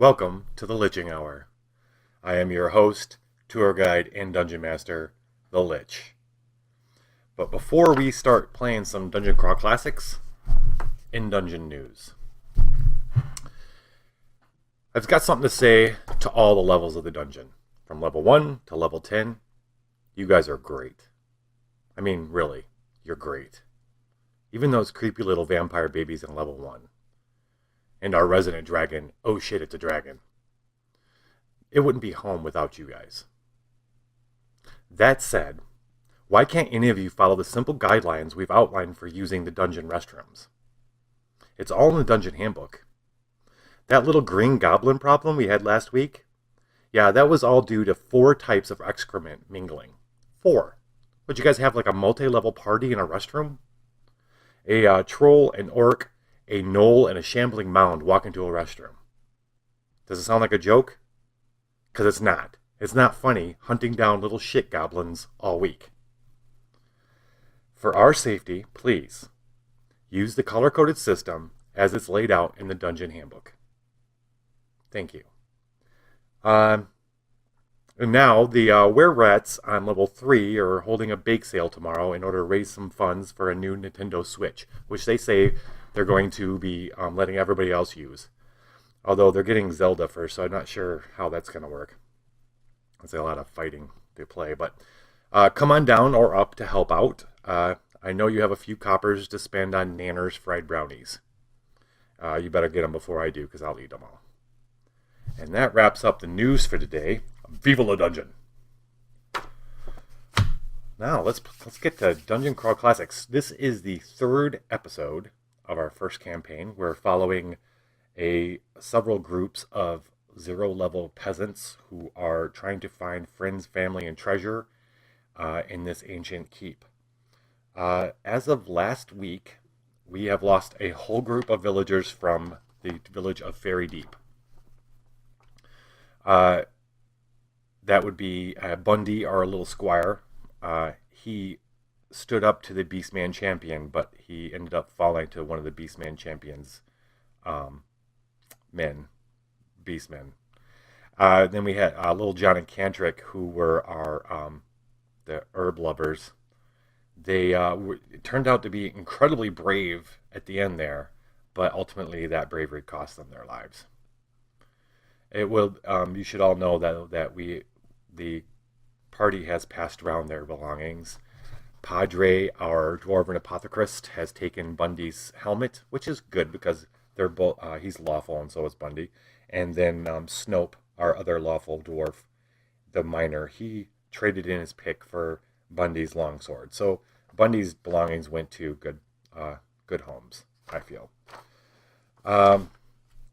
Welcome to the Liching Hour. I am your host, tour guide, and dungeon master, the Lich. But before we start playing some Dungeon Crawl Classics, in-dungeon news. I've got something to say to all the levels of the dungeon. From level 1 to level 10, you guys are great. I mean, really, you're great. Even those creepy little vampire babies in level 1. And our resident dragon, oh shit, it's a dragon. It wouldn't be home without you guys. That said, why can't any of you follow the simple guidelines we've outlined for using the dungeon restrooms? It's all in the dungeon handbook. That little green goblin problem we had last week? Yeah, that was all due to 4 types of excrement mingling. 4. Would you guys have like a multi-level party in a restroom? A troll, an orc, a gnoll, and a shambling mound walk into a restroom. Does it sound like a joke? Because it's not. It's not funny hunting down little shit goblins all week. For our safety, please, use the color-coded system as it's laid out in the dungeon handbook. Thank you. And now, the Were-Rats on level 3 are holding a bake sale tomorrow in order to raise some funds for a new Nintendo Switch, which they say they're going to be letting everybody else use. Although they're getting Zelda first, so I'm not sure how that's going to work. There's a lot of fighting to play, but come on down or up to help out. I know you have a few coppers to spend on Nanner's fried brownies. You better get them before I do, because I'll eat them all. And that wraps up the news for today. Viva la Dungeon! Now, let's get to Dungeon Crawl Classics. This is the 3rd episode of our first campaign. We're following several groups of 0-level peasants who are trying to find friends, family, and treasure in this ancient keep. As of last week, we have lost a whole group of villagers from the village of Fairy Deep. That would be Bundy, our little squire. He stood up to the Beastman champion, but he ended up falling to one of the Beastman champion's beastmen. Then we had little John and Cantrick, who were our the herb lovers. They it turned out to be incredibly brave at the end there, but ultimately that bravery cost them their lives. It will. You should all know that the party has passed around their belongings. Padre, our dwarven apothecarist, has taken Bundy's helmet, which is good because they're both. He's lawful, and so is Bundy. And then Snope, our other lawful dwarf, the miner, he traded in his pick for Bundy's longsword. So Bundy's belongings went to good homes, I feel.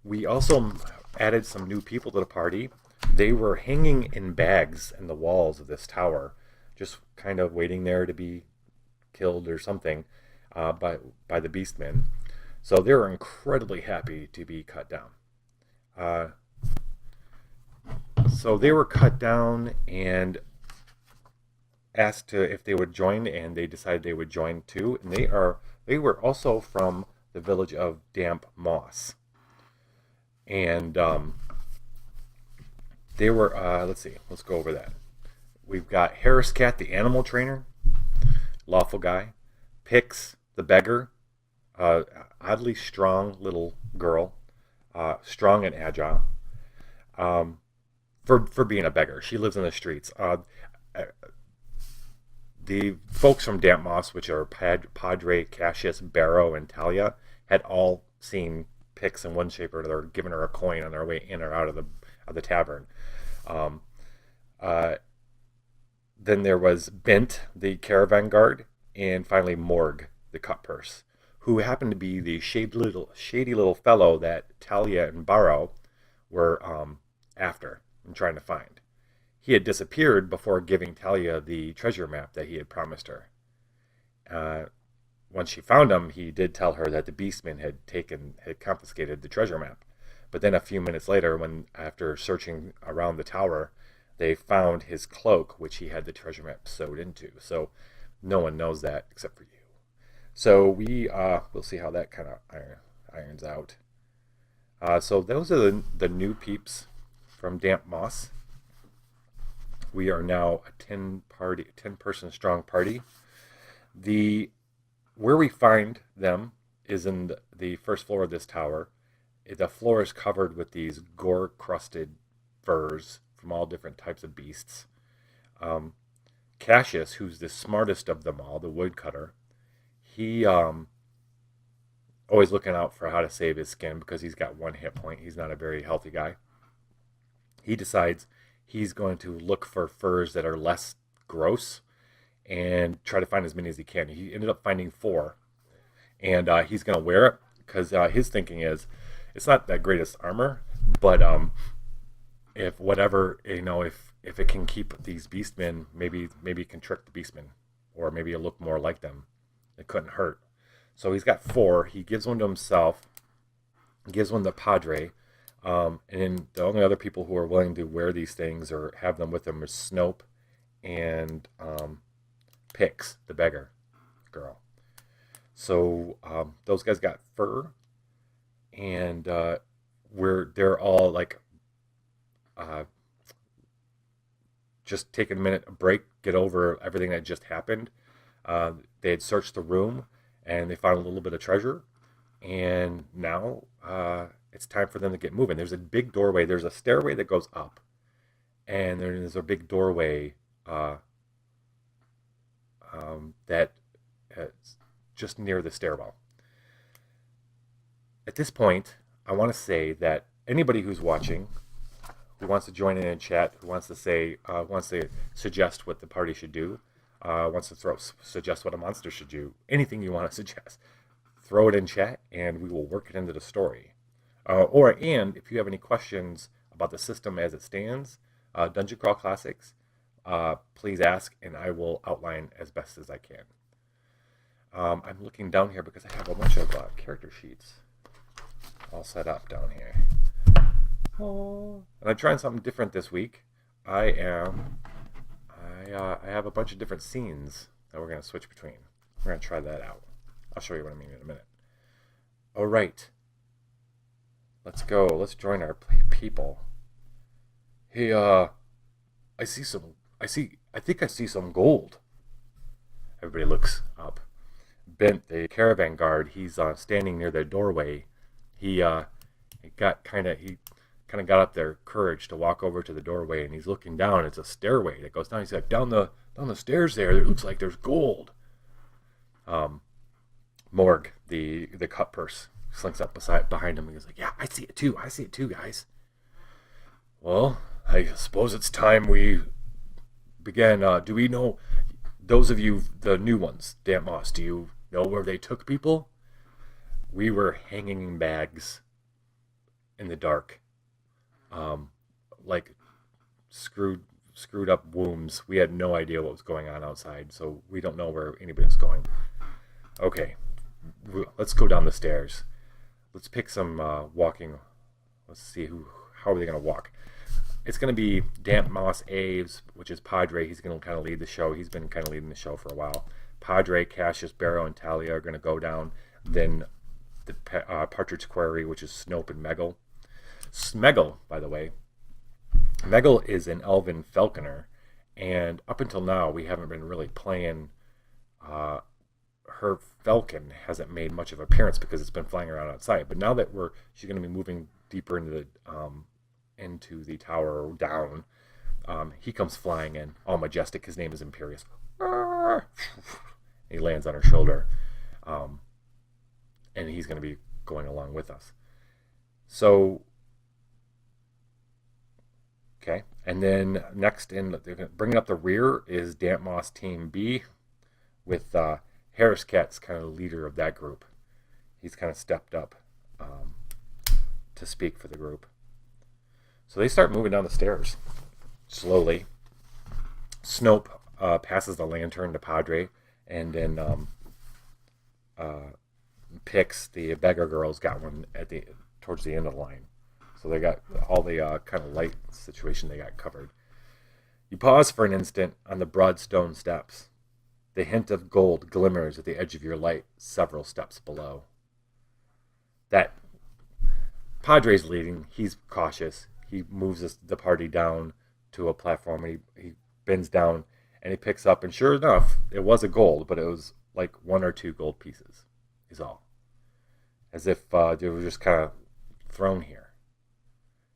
We also added some new people to the party. They were hanging in bags in the walls of this tower, just kind of waiting there to be killed or something by the beastmen. So they were incredibly happy to be cut down. So they were cut down and asked if they would join, and they decided they would join too. And they were also from the village of Damp Moss. And they were, let's see, let's go over that. We've got Harris Cat, the animal trainer, lawful guy. Pix, the beggar, oddly strong little girl, strong and agile, for being a beggar. She lives in the streets. The folks from Damp Moss, which are Padre, Cassius, Barrow, and Talia, had all seen Pix in one shape or another, giving her a coin on their way in or out of the tavern. Then there was Bent, the caravan guard, and finally Morg, the cut purse, who happened to be the shady little fellow that Talia and Barrow were after and trying to find. He had disappeared before giving Talia the treasure map that he had promised her. Once she found him, he did tell her that the beastmen had confiscated the treasure map. But then a few minutes later, after searching around the tower, they found his cloak, which he had the treasure map sewed into. So no one knows that except for you. So we'll see how that kind of irons out. So those are the new peeps from Damp Moss. We are now a 10 person strong party. The Where we find them is in the first floor of this tower. The floor is covered with these gore crusted furs from all different types of beasts. Um, Cassius, who's the smartest of them all, the woodcutter, he always looking out for how to save his skin because he's got one hit point. He's not a very healthy guy. He decides he's going to look for furs that are less gross and try to find as many as he can. He ended up finding four, and he's going to wear it because his thinking is it's not that greatest armor, but if whatever if it can keep these beastmen, maybe it can trick the beastmen, or maybe it'll look more like them. It couldn't hurt. So he's got four. He gives one to himself, gives one to Padre, and then the only other people who are willing to wear these things or have them with them are Snope and Pix, the beggar girl. So those guys got fur, and they're all like uh, just taking a minute, a break, get over everything that just happened. They had searched the room and they found a little bit of treasure, and now it's time for them to get moving. There's a big doorway. There's a stairway that goes up, and there's a big doorway that is just near the stairwell. At this point, I want to say that anybody who's watching, who wants to join in and chat, who wants to suggest what the party should do, wants to suggest what a monster should do, anything you want to suggest, throw it in chat, and we will work it into the story. And if you have any questions about the system as it stands, Dungeon Crawl Classics, please ask, and I will outline as best as I can. I'm looking down here because I have a bunch of character sheets all set up down here. Oh. And I'm trying something different this week. I have a bunch of different scenes that we're going to switch between. We're going to try that out. I'll show you what I mean in a minute. All right. Let's go. Let's join our people. Hey, I think I see some gold. Everybody looks up. Bent, the caravan guard, he's standing near the doorway. He kind of got up their courage to walk over to the doorway, and he's looking down. It's a stairway that goes down. He's like, down the stairs there. It looks like there's gold. Morg, the cut purse, slinks up behind him, and he's like, yeah, I see it too, guys. Well, I suppose it's time we began. Do we know, those of you, the new ones, Damp Moss, do you know where they took people? We were hanging in bags in the dark, like screwed up wombs. We had no idea what was going on outside, so we don't know where anybody's going. Okay, let's go down the stairs. Let's pick some walking. Let's see how are they going to walk. It's going to be Damp Moss Aves, which is Padre. He's going to kind of lead the show. He's been kind of leading the show for a while. Padre, Cassius, Barrow, and Talia are going to go down. Then the Partridge Quarry, which is Snope and Meggle. Smeggle, by the way. Meggle is an elven falconer, and up until now, we haven't been really playing. Her falcon hasn't made much of an appearance because it's been flying around outside. But now that she's going to be moving deeper into the tower or down, he comes flying in, all majestic. His name is Imperious. He lands on her shoulder, and he's going to be going along with us. So, okay, and then next bringing up the rear is Damp Moss Team B, with Harris Cat's kind of the leader of that group. He's kind of stepped up to speak for the group. So they start moving down the stairs slowly. Snope passes the lantern to Padre, and then Pix, the beggar girl's got one towards the end of the line. So they got all the kind of light situation they got covered. You pause for an instant on the broad stone steps. The hint of gold glimmers at the edge of your light several steps below. That Padre's leading. He's cautious. He moves the party down to a platform. And he bends down and he picks up. And sure enough, it was a gold, but it was like 1 or 2 gold pieces, is all. As if they were just kind of thrown here.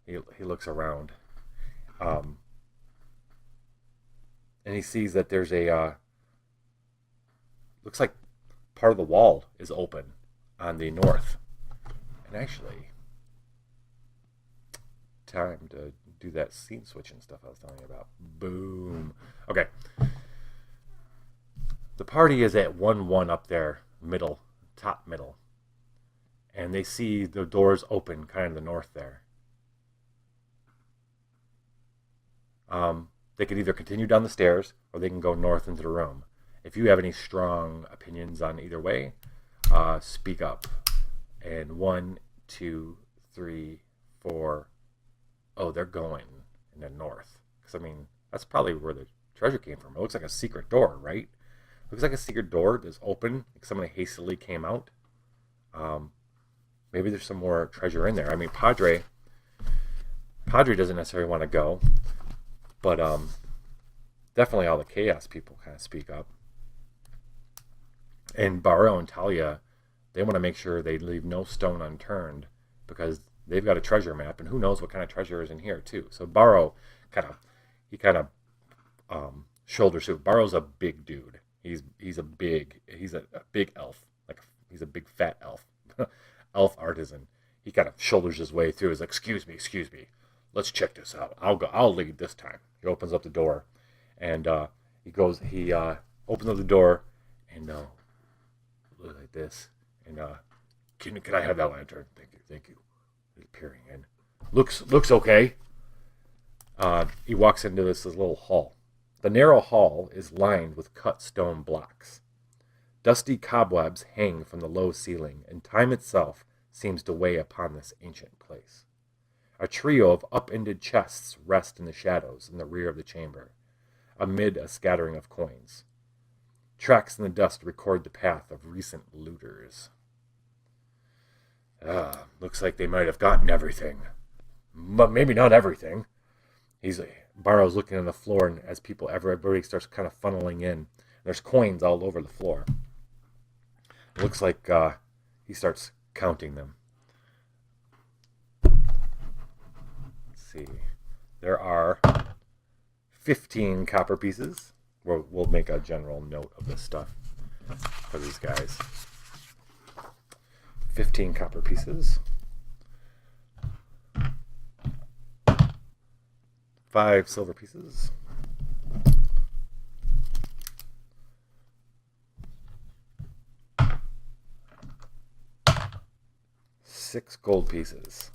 He looks around. And he sees that there's looks like part of the wall is open on the north. And actually, time to do that scene switching stuff I was telling you about. Boom. Okay. The party is at 1-1 up there, middle, top middle. And they see the doors open kind of in the north there. They could either continue down the stairs or they can go north into the room. If you have any strong opinions on either way, speak up. And 1, 2, 3, 4. Oh, they're going in the north. Because, I mean, that's probably where the treasure came from. It looks like a secret door, right? It looks like a secret door that's open. Like somebody hastily came out. Maybe there's some more treasure in there. I mean, Padre doesn't necessarily want to go. But definitely all the chaos people kind of speak up. And Barrow and Talia, they want to make sure they leave no stone unturned because they've got a treasure map, and who knows what kind of treasure is in here too. So Barrow kind of shoulders it. Barrow's a big dude. He's a big elf. Like he's a big fat elf. Elf artisan. He kind of shoulders his way through. He's like, excuse me. Let's check this out. I'll lead this time. He opens up the door, and he opens up the door, and look like this, and can I have that lantern? Thank you. He's peering in. Looks okay. He walks into this little hall. The narrow hall is lined with cut stone blocks. Dusty cobwebs hang from the low ceiling, and time itself seems to weigh upon this ancient place. A trio of upended chests rest in the shadows in the rear of the chamber, amid a scattering of coins. Tracks in the dust record the path of recent looters. Looks like they might have gotten everything. But maybe not everything. Barrow's looking on the floor, and as everybody starts kind of funneling in, there's coins all over the floor. It looks like he starts counting them. See, there are 15 copper pieces. We'll make a general note of this stuff for these guys. 15 copper pieces. 5 silver pieces. 6 gold pieces.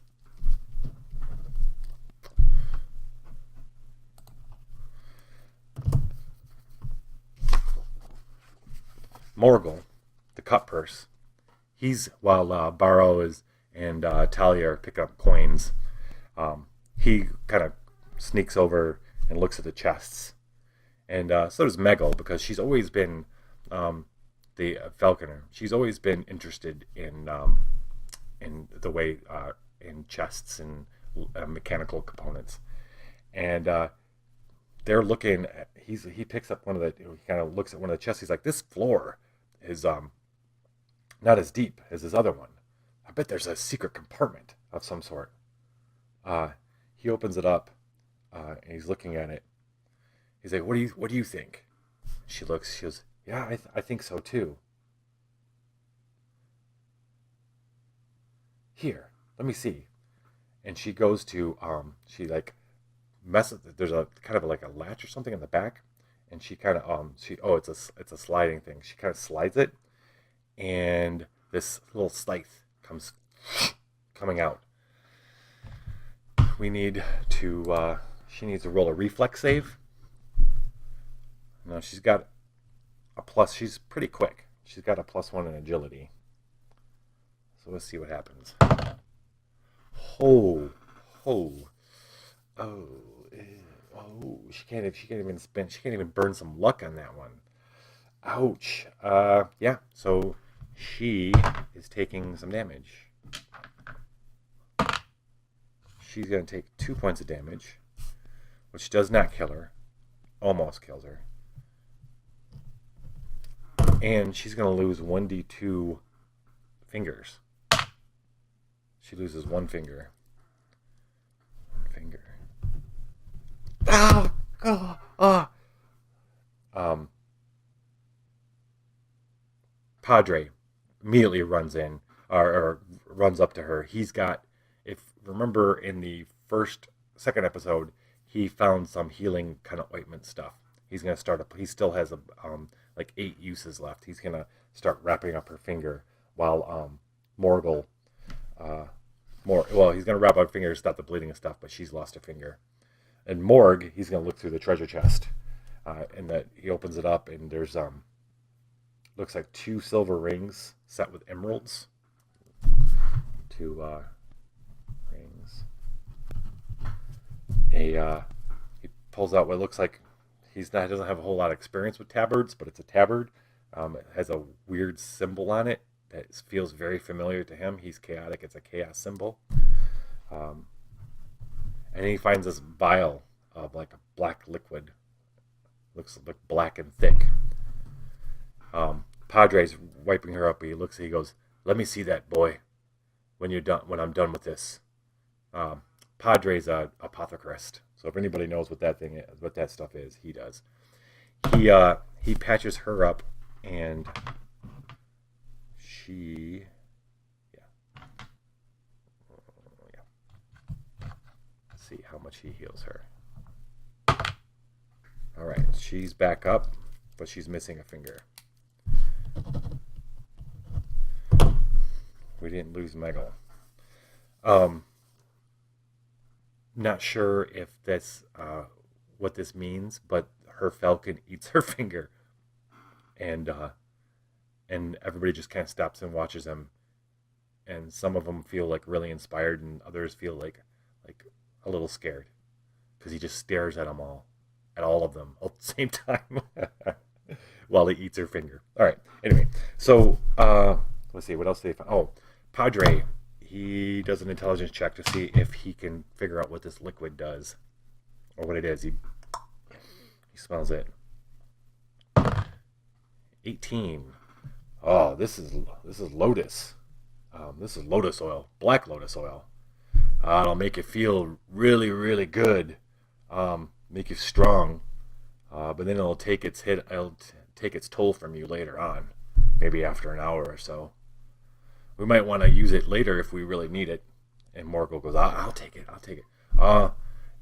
Morgul, the cut purse. While Barrow and Talia are picking up coins, he kind of sneaks over and looks at the chests. And so does Meggle, because she's always been the falconer. She's always been interested in the way in chests and mechanical components. And they're looking at, he picks up he kind of looks at one of the chests. He's like, this floor is not as deep as this other one. I bet there's a secret compartment of some sort. He opens it up, and he's looking at it. He's like, what do you think? She looks, she goes, yeah, I think so too. Here, let me see. And she goes to, she like messes, there's a kind of like a latch or something in the back. And she kind of, it's a sliding thing. She kind of slides it, and this little scythe comes coming out. She needs to roll a reflex save. Now she's got a plus, she's pretty quick. She's got a +1 in agility. So let's see what happens. Oh, she can't even burn some luck on that one. Ouch. Yeah, so she is taking some damage. she's going to take 2 points of damage, which does not kill her. Almost kills her. And she's going to lose 1d2 fingers. She loses 1 finger. 1 finger. Ah! Padre immediately runs in, or runs up to her. He's got, if remember in the second episode, he found some healing kind of ointment stuff. He's gonna start he still has like 8 uses left. He's gonna start wrapping up her finger while Morgul, he's gonna wrap up her finger to stop the bleeding and stuff, but she's lost a finger. And Morg, he's gonna look through the treasure chest, and that he opens it up, and there's looks like 2 silver rings set with emeralds. 2 rings. He pulls out what looks like he doesn't have a whole lot of experience with tabards, but it's a tabard. It has a weird symbol on it that feels very familiar to him. He's chaotic. It's a chaos symbol. And he finds this vial of like a black liquid. Looks like black and thick. Padre's wiping her up. He goes, "Let me see that, boy. When I'm done with this." Padre's a apothecarist, so if anybody knows what that stuff is, he does. He patches her up, and she, Let's see how much he heals her. All right, she's back up, but she's missing a finger. We didn't lose Megal. Not sure if that's what this means, but her falcon eats her finger, and everybody just kind of stops and watches them, and some of them feel like really inspired, and others feel like a little scared, because he just stares at all of them at the same time, while he eats her finger. All right. Anyway, so let's see what else they found. Oh, Padre. He does an intelligence check to see if he can figure out what this liquid does, or what it is. He smells it. 18. Oh, this is lotus. This is lotus oil, black lotus oil. It'll make you feel really, really good. Make you strong. But then it'll take its hit. It'll take its toll from you later on, maybe after an hour or so. We might want to use it later if we really need it. And Morgul goes, I'll take it.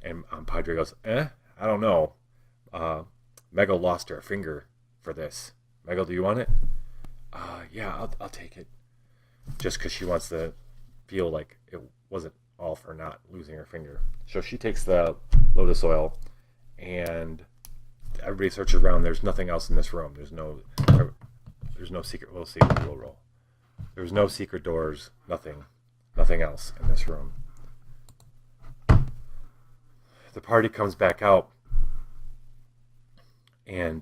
And Padre goes, I don't know. Megal lost her finger for this. Megal, do you want it? Yeah, I'll take it. Just because she wants to feel like it wasn't all for not losing her finger. So she takes the lotus oil, and everybody searches around. There's nothing else in this room. There's no secret. We'll see. We'll roll. There's no secret doors, nothing else in this room. The party comes back out, and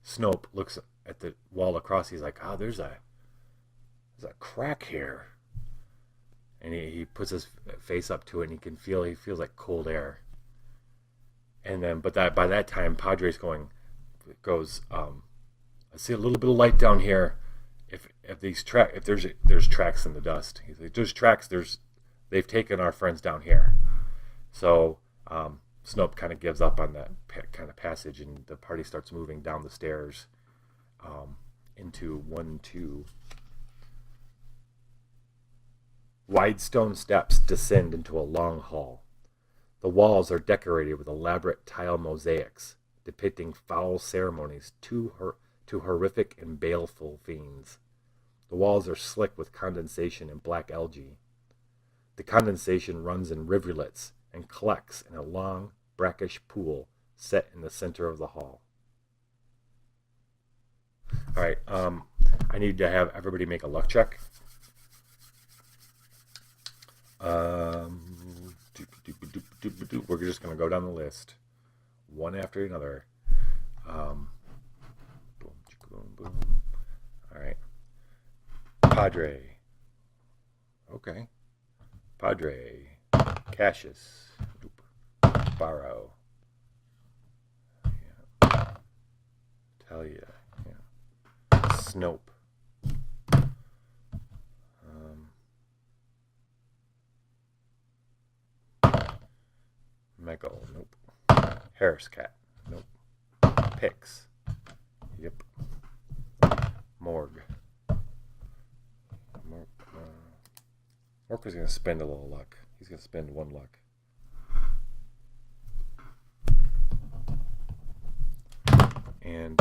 Snope looks at the wall across. He's like, there's a crack here. And he puts his face up to it, and he feels like cold air. And then, by that time, Padre's goes, I see a little bit of light down here. If there's tracks in the dust. He's like, there's tracks. They've taken our friends down here. So Snope kind of gives up on that kind of passage, and the party starts moving down the stairs into 1, 2. Wide stone steps descend into a long hall. The walls are decorated with elaborate tile mosaics depicting foul ceremonies too horrific and baleful fiends. The walls are slick with condensation and black algae. The condensation runs in rivulets and collects in a long, brackish pool set in the center of the hall. All right, I need to have everybody make a luck check. We're just going to go down the list, one after another. Boom, boom, boom. All right. Padre. Okay. Padre. Cassius. Borrow. Yeah. Talia. Yeah. Snope. Megal. Nope. Harris Cat. Nope. Pix. Yep. Morg. Morg is going to spend a little luck. He's going to spend 1 luck. And,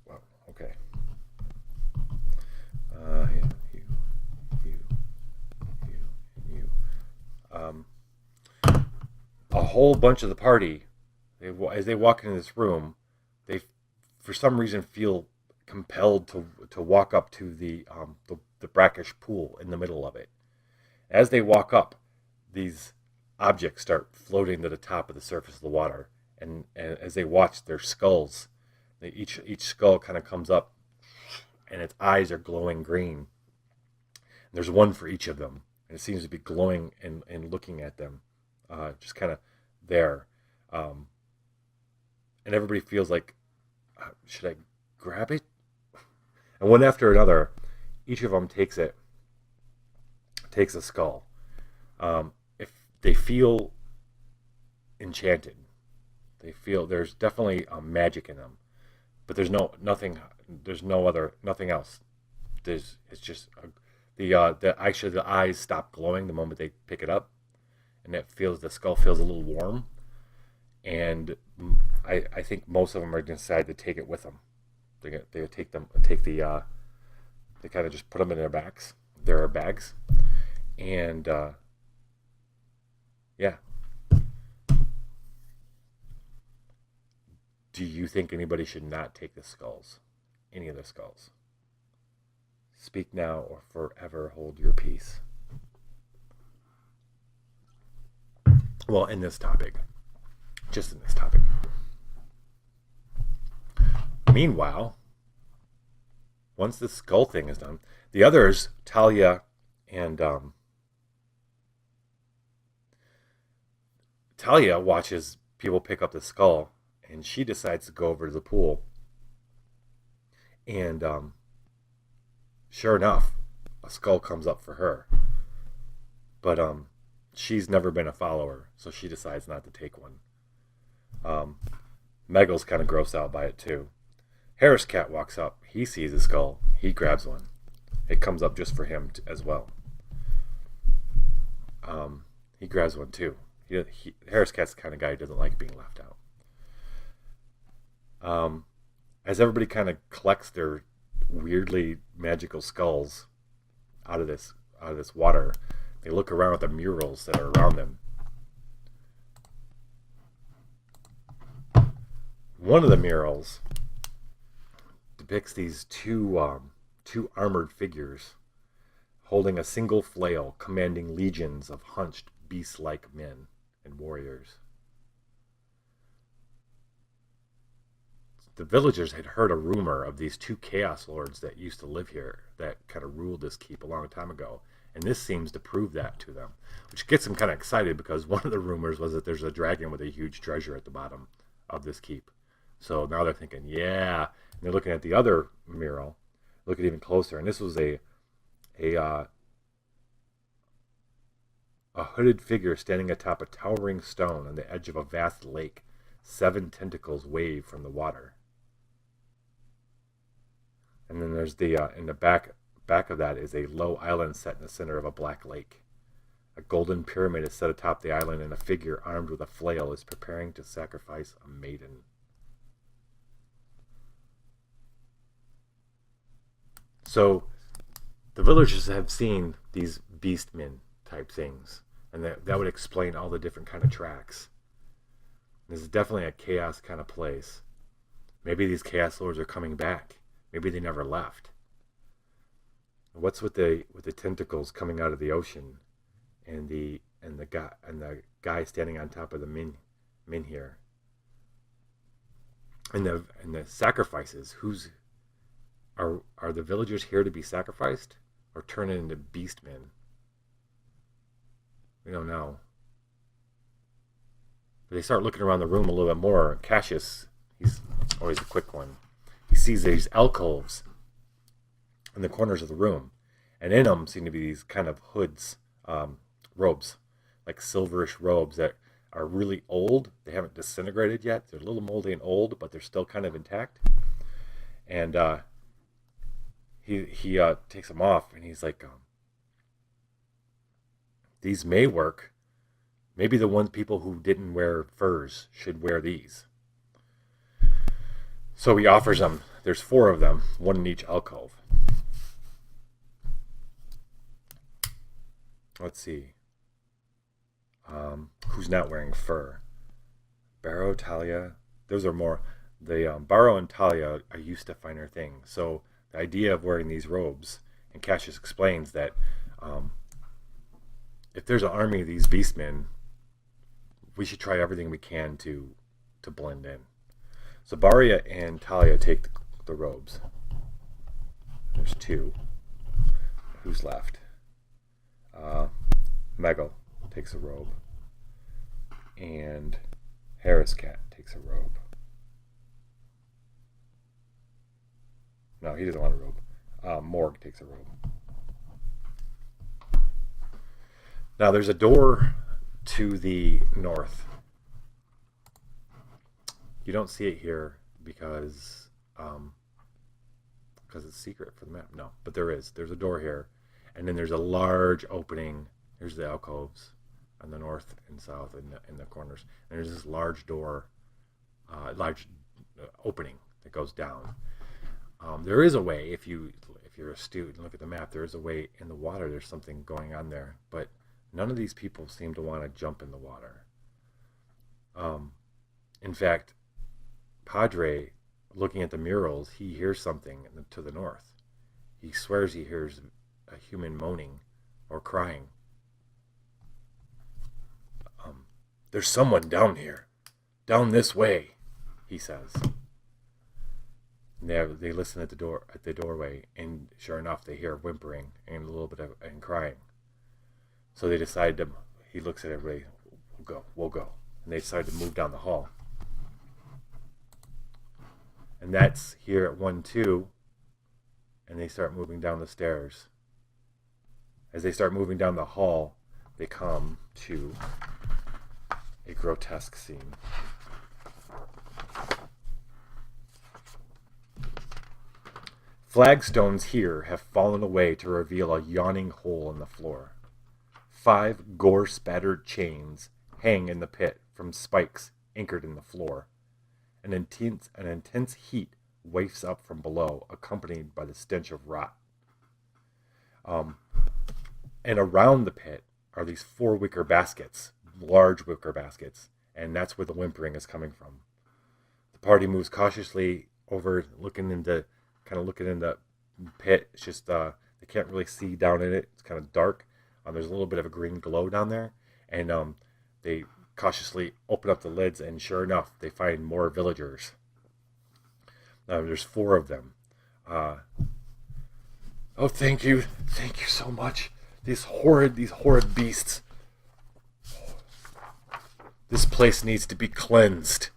well, okay. You. A whole bunch of the party, as they walk into this room, they, for some reason, feel compelled to walk up to the brackish pool in the middle of it. As they walk up, these objects start floating to the top of the surface of the water, and as they watch their skulls, each skull kind of comes up, and its eyes are glowing green. And there's one for each of them, and it seems to be glowing and looking at them, just kind of there, and everybody feels like, should I grab it? And one after another, each of them takes a skull. If they feel enchanted, they feel there's definitely magic in them, but there's nothing else. It's just the eyes stop glowing the moment they pick it up, and the skull feels a little warm, and I think most of them are going to decide to take it with them. They kind of just put them in their bags, and yeah. Do you think anybody should not take the skulls? Any of the skulls? Speak now or forever hold your peace. Well, in this topic. Just in this topic. Meanwhile, once the skull thing is done, the others, Talia and Talia watches people pick up the skull, and she decides to go over to the pool. And sure enough, a skull comes up for her. But she's never been a follower, so she decides not to take one. Megal's kind of grossed out by it too. Harris Cat walks up. He sees a skull. He grabs one. It comes up just for him as well. He grabs one too. Harris Cat's the kind of guy who doesn't like being left out. As everybody kind of collects their weirdly magical skulls out of this water, they look around at the murals that are around them. One of the murals depicts these two armored figures holding a single flail, commanding legions of hunched beast-like men and warriors. The villagers had heard a rumor of these 2 chaos lords that used to live here, that kind of ruled this keep a long time ago, and this seems to prove that to them, which gets them kind of excited, because one of the rumors was that there's a dragon with a huge treasure at the bottom of this keep. So now they're thinking, yeah, and they're looking at the other mural, looking even closer, and this was a hooded figure standing atop a towering stone on the edge of a vast lake. 7 tentacles wave from the water. And then there's in the back of that is a low island set in the center of a black lake. A golden pyramid is set atop the island, and a figure armed with a flail is preparing to sacrifice a maiden. So the villagers have seen these beastmen type things, and that would explain all the different kind of tracks. This is definitely a chaos kind of place. Maybe these chaos lords are coming back. Maybe they never left. What's with the tentacles coming out of the ocean, and the guy standing on top of the min here, and the sacrifices? Are the villagers here to be sacrificed or turn into beast men? We don't know. But they start looking around the room a little bit more. Cassius, he's always a quick one. He sees these alcoves in the corners of the room, and in them seem to be these kind of hoods, robes, like silverish robes that are really old. They haven't disintegrated yet. They're a little moldy and old, but they're still kind of intact. And he takes them off, and he's like, "These may work. Maybe the ones people who didn't wear furs should wear these." So he offers them. There's four of them, one in each alcove. Let's see. Who's not wearing fur? Barrow, Talia. Those are more. The Barrow and Talia are used to finer things. So the idea of wearing these robes, and Cassius explains that if there's an army of these beastmen, we should try everything we can to blend in. So Baria and Talia take the robes. There's two. Who's left? Megel takes a robe. And Harris Cat takes a robe. No, he doesn't want a robe. Morg takes a robe. Now there's a door to the north. You don't see it here because it's secret for the map. No, but there is. There's a door here, and then there's a large opening. Here's the alcoves on the north and south in the corners. And there's this large door, large opening that goes down. There is a way, if you're astute and look at the map, there is a way in the water. There's something going on there, but none of these people seem to want to jump in the water. In fact, Padre, looking at the murals, he hears something to the north. He swears he hears a human moaning or crying. There's someone down here, down this way, he says. And they listen at the doorway, and sure enough, they hear whimpering and a little bit of crying. So they decide to. He looks at everybody. We'll go, and they decide to move down the hall. And that's here at 1-2, and they start moving down the stairs. As they start moving down the hall, they come to a grotesque scene. Flagstones here have fallen away to reveal a yawning hole in the floor. 5 gore-spattered chains hang in the pit from spikes anchored in the floor. An intense heat wafts up from below, accompanied by the stench of rot. And around the pit are these 4 wicker baskets, large wicker baskets, and that's where the whimpering is coming from. The party moves cautiously over, looking in the pit. It's just they can't really see down in it. It's kind of dark. There's a little bit of a green glow down there, and they cautiously open up the lids, and sure enough, they find more villagers. There's 4 of them. Oh, thank you so much. These horrid beasts. This place needs to be cleansed.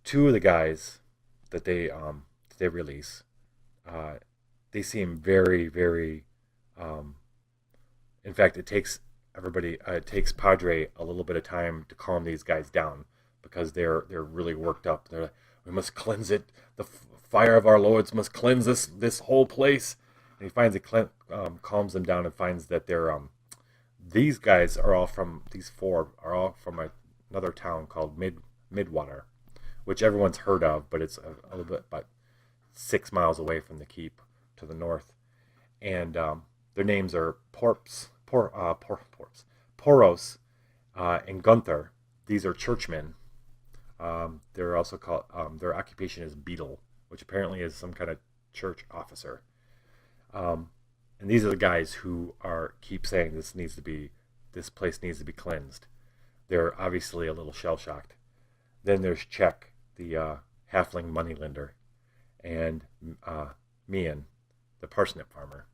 2 of the guys that they release, they seem very, very. In fact, it takes Padre a little bit of time to calm these guys down because they're really worked up. They're like, we must cleanse it. The fire of our lords must cleanse this whole place. And he finds it calms them down and finds that these guys are all from these 4 are all from another town called Midwater, which everyone's heard of, but it's a little bit about 6 miles away from the keep to the north. And their names are Poros, and Gunther. These are churchmen. They're also called. Their occupation is beadle, which apparently is some kind of church officer. And these are the guys who keep saying this place needs to be cleansed. They're obviously a little shell shocked. Then there's Czech, the halfling moneylender, and Mian, the parsnip farmer.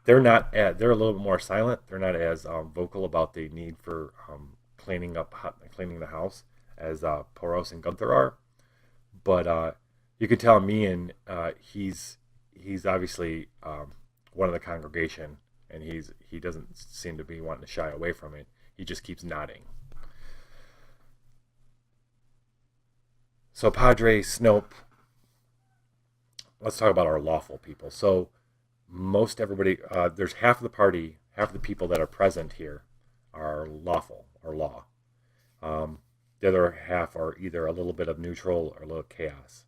they're a little bit more silent. They're not as vocal about the need for cleaning the house as Poros and Gunther are. But you could tell me and he's obviously one of the congregation, and he doesn't seem to be wanting to shy away from it. He just keeps nodding. So Padre Snope, let's talk about our lawful people. So most everybody, there's half of the party, half of the people that are present here are lawful or law. The other half are either a little bit of neutral or a little chaos.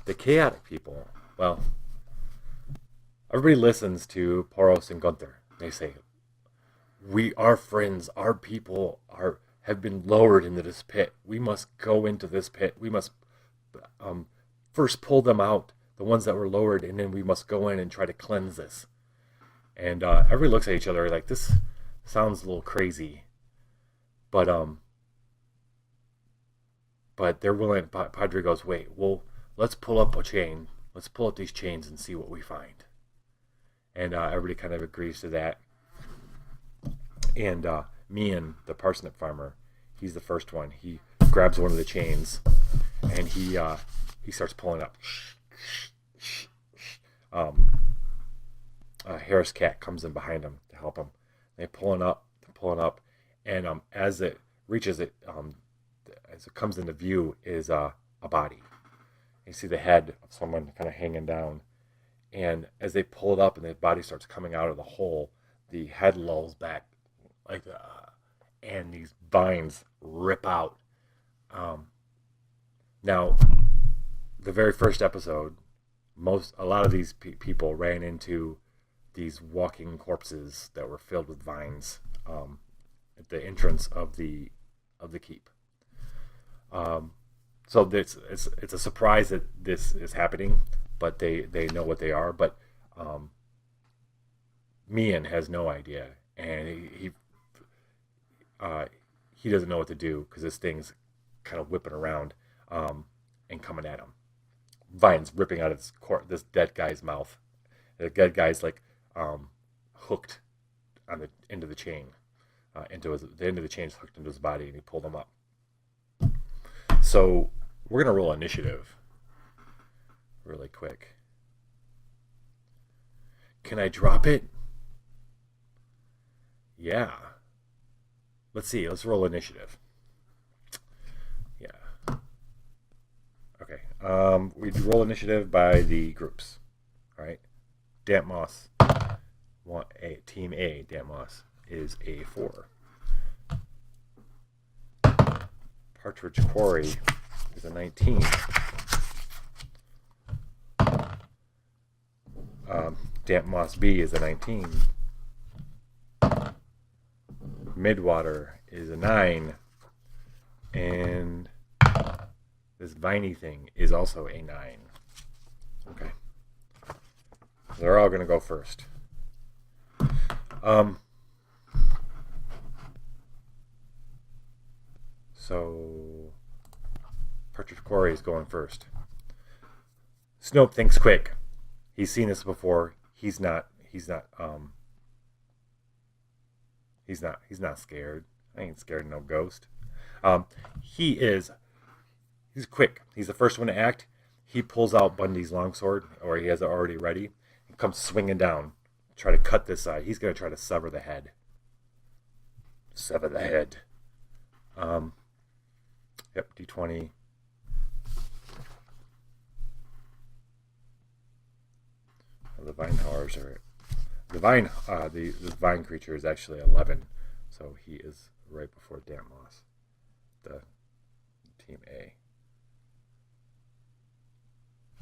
The chaotic people, well, everybody listens to Poros and Gunther. They say, our friends, our people have been lowered into this pit. We must go into this pit. We must first pull them out, the ones that were lowered, and then we must go in and try to cleanse this. And everybody looks at each other like, this sounds a little crazy, but they're willing. Padre goes, wait, well, let's pull up a chain. Let's pull up these chains and see what we find. And everybody kind of agrees to that. And Mian, the parsnip farmer, he's the first one. He grabs one of the chains, and he starts pulling up. Harris Cat comes in behind him to help him. They're pulling up, and as it reaches it, as it comes into view, is a body. You see the head of someone kind of hanging down, and as they pull it up and the body starts coming out of the hole, the head lolls back like, and these vines rip out. Now, the very first episode, a lot of these people ran into these walking corpses that were filled with vines at the entrance of the keep. So it's a surprise that this is happening, but they know what they are. But Mian has no idea, and he doesn't know what to do because this thing's kind of whipping around and coming at him. Vines ripping out of this dead guy's mouth. The dead guy's like hooked on the end of the chain. The end of the chain is hooked into his body, and he pulled him up. So we're gonna roll initiative really quick. Can I drop it? Yeah. Let's see. Let's roll initiative. Yeah. Okay. We roll initiative by the groups. All right. Damp Moss, Team A. Damp Moss is a 4. Partridge Quarry is a 19. Damp Moss B is a 19. Midwater is a 9. And this viney thing is also a 9. Okay. They're all going to go first. So Partridge Quarry is going first. Snope thinks quick. He's seen this before. He's not scared. I ain't scared of no ghost. He's quick. He's the first one to act. He pulls out Bundy's longsword, or he has it already ready, and comes swinging down, try to cut this side. He's going to try to sever the head. Sever the head. Yep, D20. The vine powers are the vine creature is actually 11, so he is right before Damp Moss, the Team A.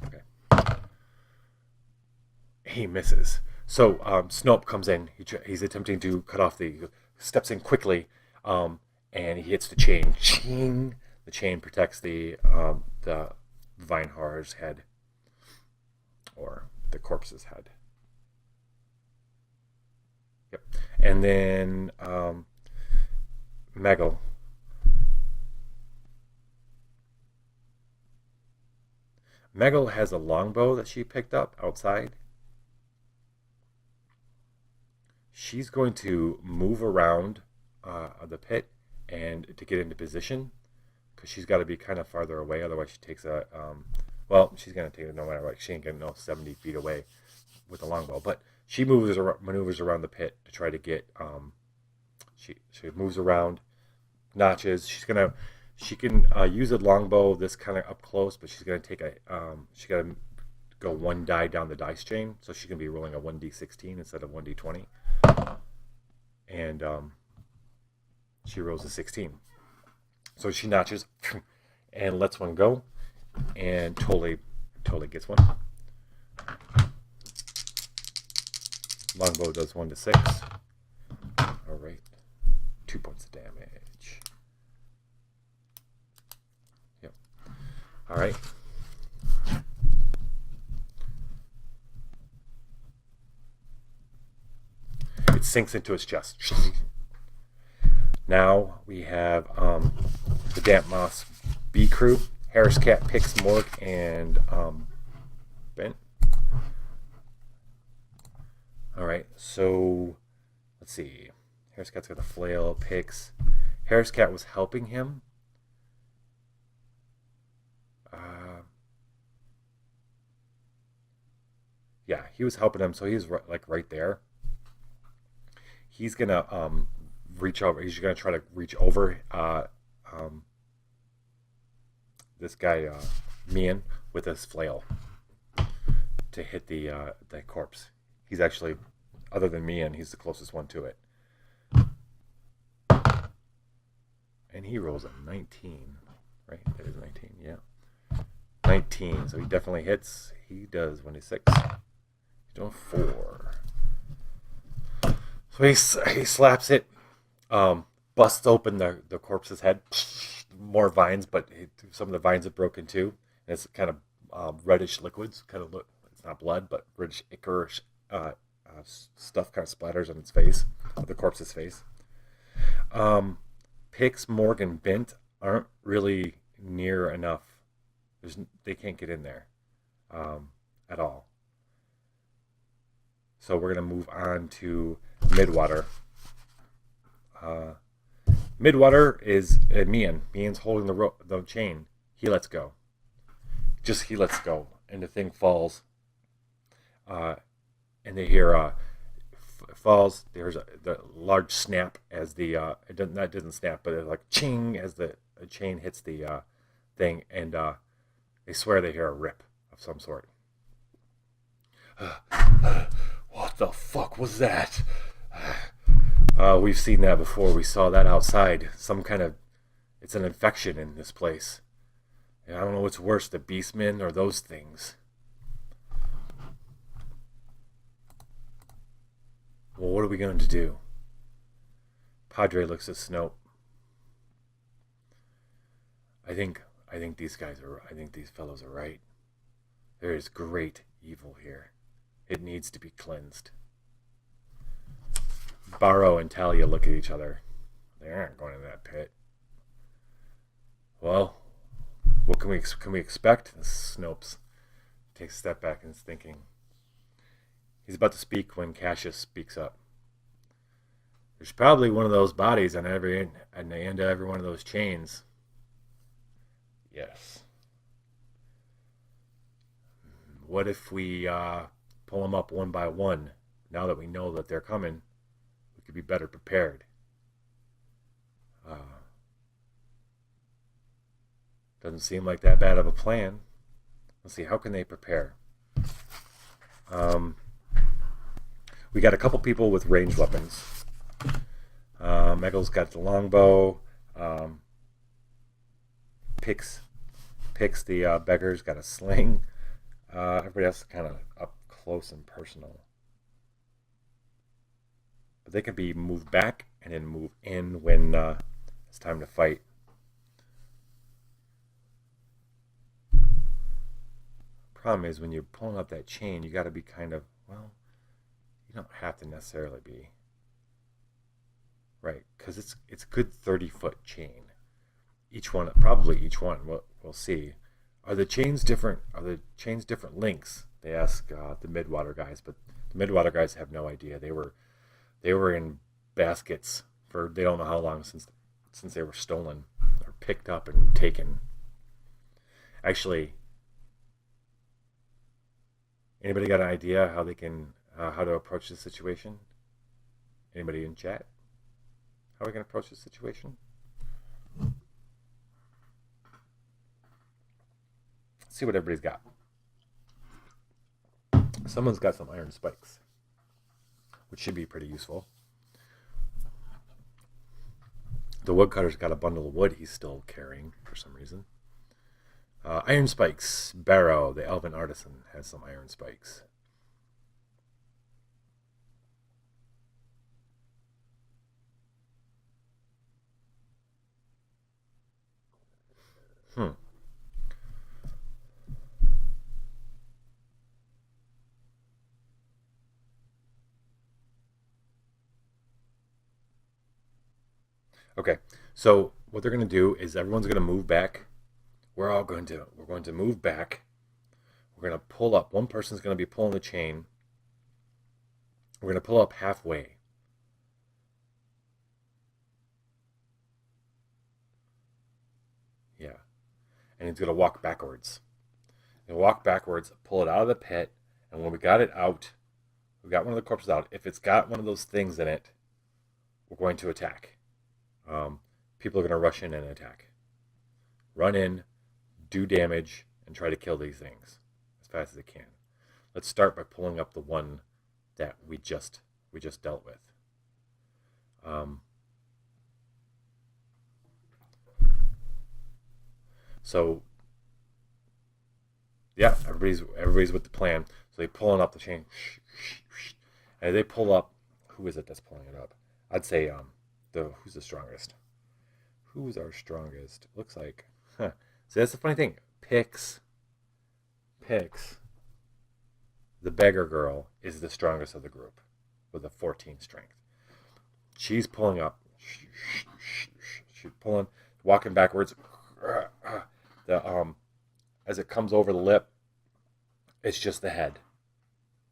Okay. He misses. So Snope comes in. He's attempting to cut off steps in quickly, and he hits the chain. Ching! The chain protects the Vinehar's head, or the corpse's head. Yep. And then Meggle. Meggle has a longbow that she picked up outside. she's going to move around the pit and to get into position because she's got to be kind of farther away. Otherwise, she takes a well, she's going to take it no matter what. She ain't getting no 70 feet away with a longbow, but she maneuvers around the pit to try to get. She moves around, notches. She can use a longbow this kind of up close, but she's gonna take a she got to go one die down the dice chain, so she can be rolling a 1d16 instead of 1d20, and she rolls a 16. So she notches and lets one go, and totally gets one. Longbow does 1 to 6. All right, 2 points of damage. Yep. All right. It sinks into its chest. Now we have the Damp Moss B crew. Harris Cat, Pix, Morg, and Bent. All right, so let's see. Harris Cat's got the flail. Pix. Harris Cat was helping him. Yeah, he was helping him, so he's right there. He's gonna reach over. He's gonna try to reach over this guy Mian with his flail to hit the corpse. He's actually, other than Mian, he's the closest one to it. And he rolls a 19, right? That is 19, yeah. 19, so he definitely hits. He does 1d6. He's doing 4. So he slaps it, busts open the corpse's head. More vines, but some of the vines have broken too. And it's kind of reddish liquids. Kind of look, it's not blood, but reddish ichorish stuff kind of splatters on its face, the corpse's face. Pix, Morg, and Bent aren't really near enough. They can't get in there at all. So we're going to move on to Midwater. Midwater is Mian. Mian's holding the chain. He lets go. He lets go. And the thing falls. And they hear falls. There's the large snap as the that doesn't snap, but it's like ching as the chain hits the thing, and they swear they hear a rip of some sort. What the fuck was that? We've seen that before. We saw that outside. Some kind of, it's an infection in this place. And I don't know what's worse, the beastmen or those things. Well, what are we going to do? Padre looks at Snope. I think these fellows are right. There is great evil here. It needs to be cleansed. Barrow and Talia look at each other. They aren't going in that pit. Well, what can we expect? Snopes takes a step back and is thinking. He's about to speak when Cassius speaks up. There's probably one of those bodies on the end of every one of those chains. Yes. What if we pull them up one by one? Now that we know that they're coming, we could be better prepared. Doesn't seem like that bad of a plan. Let's see, how can they prepare? We got a couple people with ranged weapons. Megal's got the longbow. Pix the beggar's got a sling. Everybody else is kind of up close and personal. But they can be moved back and then move in when it's time to fight. Problem is, when you're pulling up that chain, you got to be kind of, well, you don't have to necessarily be. Right, because it's a good 30-foot chain. Each one, we'll see. Are the chains different? Are the chains different lengths? They ask the Midwater guys, but the Midwater guys have no idea. They were They were in baskets for they don't know how long since they were stolen or picked up and taken. Actually, anybody got an idea how they can how to approach this situation? Anybody in chat? How are we gonna approach this situation? Let's see what everybody's got. Someone's got some iron spikes, which should be pretty useful. The woodcutter's got a bundle of wood he's still carrying for some reason. Iron spikes. Barrow, the elven artisan, has some iron spikes. Hmm. Okay, so what they're going to do is everyone's going to move back. We're going to move back. We're going to pull up. One person's going to be pulling the chain. We're going to pull up halfway. Yeah, and he's going to walk backwards. And walk backwards, pull it out of the pit, and when we got it out, we got one of the corpses out. If it's got one of those things in it, we're going to attack. Um, People are going to rush in and attack. Run in, do damage, and try to kill these things as fast as they can. Let's start by pulling up the one that we just dealt with. So yeah, everybody's with the plan. So they're pulling up the chain, and they pull up. Who is it that's pulling it up? I'd say the who's the strongest? Who's our strongest? Looks like. Huh. See, that's the funny thing. Pix, the beggar girl, is the strongest of the group with a 14 strength. She's pulling up. She's pulling, walking backwards. The As it comes over the lip, it's just the head,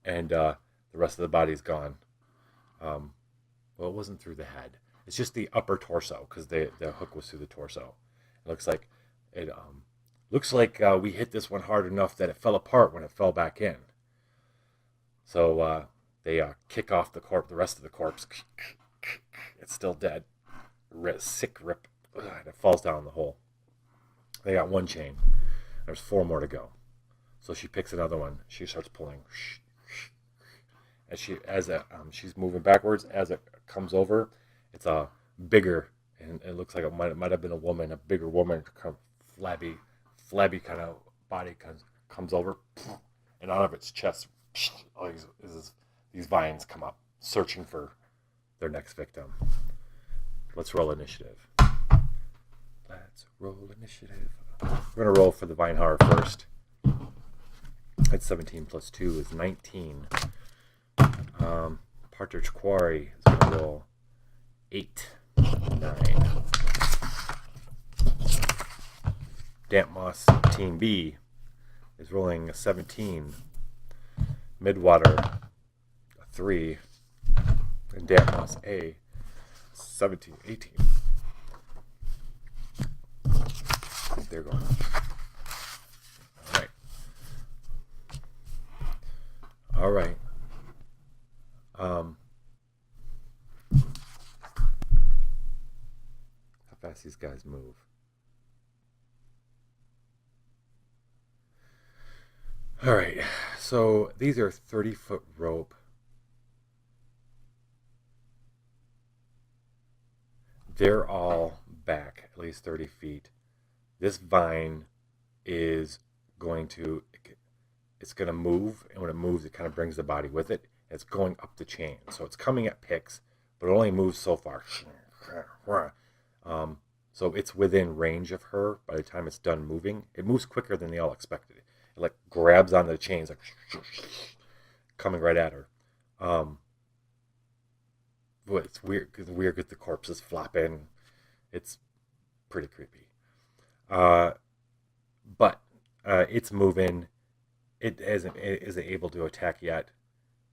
and the rest of the body's gone. Well, it wasn't through the head. It's just the upper torso because the hook was through the torso. It looks like we hit this one hard enough that it fell apart when it fell back in. So they kick off the rest of the corpse. It's still dead. Sick rip. And it falls down the hole. They got one chain. There's 4 more to go. So she picks another one. She starts pulling. She's moving backwards. As it comes over, it's a bigger, and it looks like it might have been a woman, a bigger woman, flabby kind of body comes over, and out of its chest, these vines come up, searching for their next victim. Let's roll initiative. We're gonna roll for the Vinehar first. That's 17 plus 2 is 19. Partridge Quarry is gonna roll 8, 9. Damp Moss Team B is rolling a 17. Midwater a 3. And Damp Moss A 17, 18. They're going. All right. How fast these guys move. All right. So these are 30-foot rope. They're all back at least 30 feet. This vine is going to move, and when it moves, it kind of brings the body with it. It's going up the chain, so it's coming at Pix, but it only moves so far. So it's within range of her. By the time it's done moving, it moves quicker than they all expected. It like grabs onto the chains, like coming right at her. But it's weird because the corpse is flopping. It's pretty creepy. But it's moving. It isn't able to attack yet.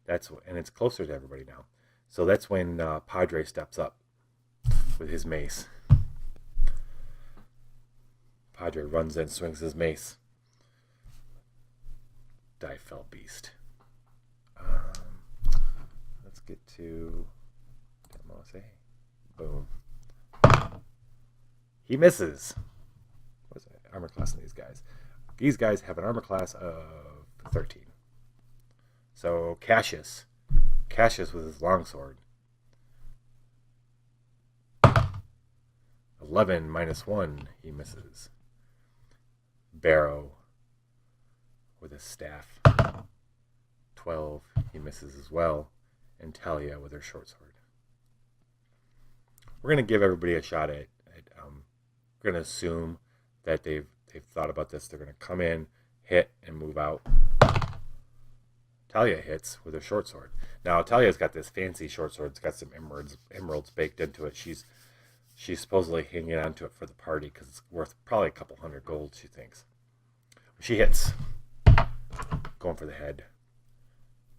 And it's closer to everybody now. So that's when Padre steps up with his mace. Padre runs in, swings his mace. Die fell beast. Let's get to Demos. Boom. He misses. What's that? Armor class on these guys? These guys have an armor class of 13. So Cassius with his longsword. 11 minus 1, he misses. Barrow with his staff. 12, he misses as well. And Talia with her short sword. We're going to give everybody a shot at we're going to assume that they've thought about this. They're going to come in, hit, and move out. Talia hits with her short sword. Now, Talia's got this fancy short sword. It's got some emeralds baked into it. She's supposedly hanging on to it for the party because it's worth probably a couple hundred gold, she thinks. She hits. Going for the head.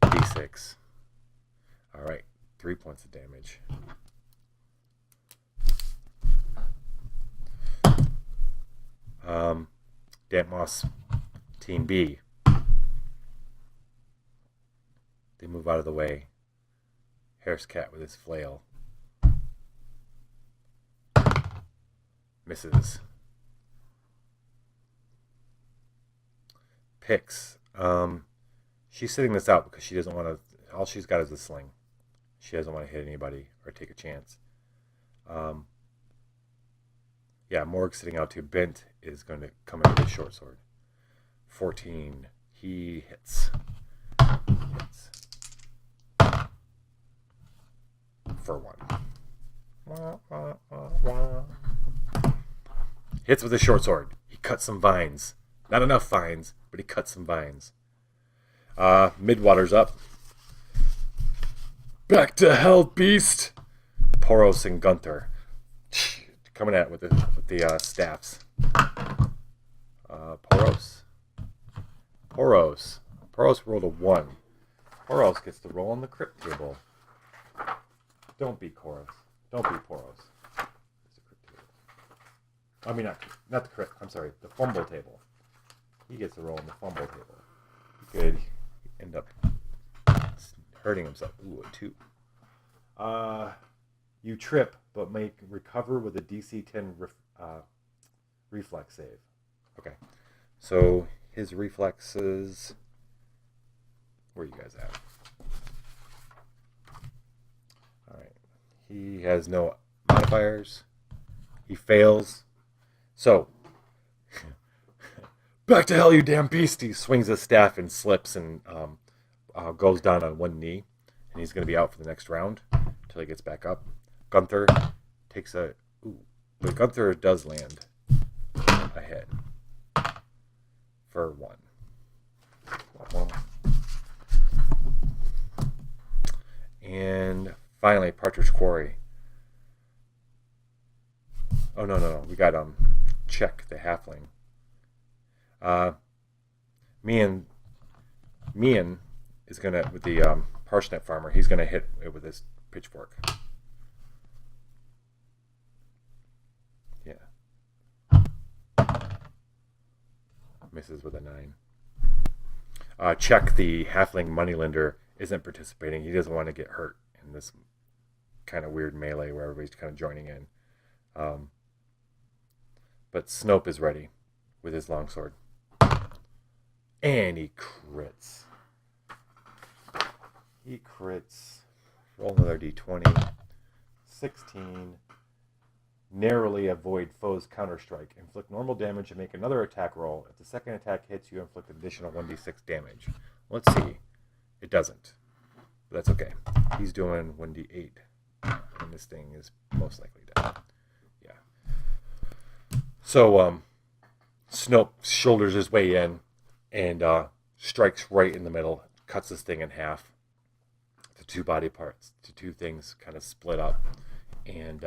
D6. All right, 3 points of damage. Dantmoss, Team B. They move out of the way. Harris Cat with his flail. Misses. Picks. She's sitting this out because she doesn't want to. All she's got is a sling. She doesn't want to hit anybody or take a chance. Yeah, Morg's sitting out too. Bent is going to come in with his short sword. 14. He hits. For 1. Hits with his short sword. He cuts some vines. Not enough vines, but he cuts some vines. Midwater's up. Back to hell, beast! Poros and Gunther coming at it with the staffs. Poros rolled a 1. Poros gets to roll on the crypt table. Don't be Poros. It's a crypt table. I mean, not the crypt. I'm sorry, the fumble table. He gets to roll on the fumble table. He could end up hurting himself. Ooh, a 2. You trip, but recover with a DC 10 reflex save. Okay. So his reflexes. Where are you guys at? All right. He has no modifiers. He fails. So, back to hell, you damn beast! He swings his staff and slips and goes down on one knee. And he's going to be out for the next round until he gets back up. Gunther takes a... Ooh. But Gunther does land a hit for 1. And finally, Partridge Quarry. Oh, no. We got Check, the halfling. Mian is going to, with the parsnip farmer, he's going to hit it with his pitchfork. Yeah. Misses with a 9. Check, the halfling moneylender, isn't participating. He doesn't want to get hurt in this kind of weird melee where everybody's kind of joining in. But Snope is ready with his longsword. And he crits. Roll another d20. 16. Narrowly avoid foe's counterstrike. Inflict normal damage and make another attack roll. If the second attack hits, you inflict an additional 1d6 damage. Let's see. It doesn't. But that's okay. He's doing 1d8. And this thing is most likely dead. Yeah. So, Snope shoulders his way in and strikes right in the middle. Cuts this thing in half. The 2 body parts. The 2 things kind of split up. And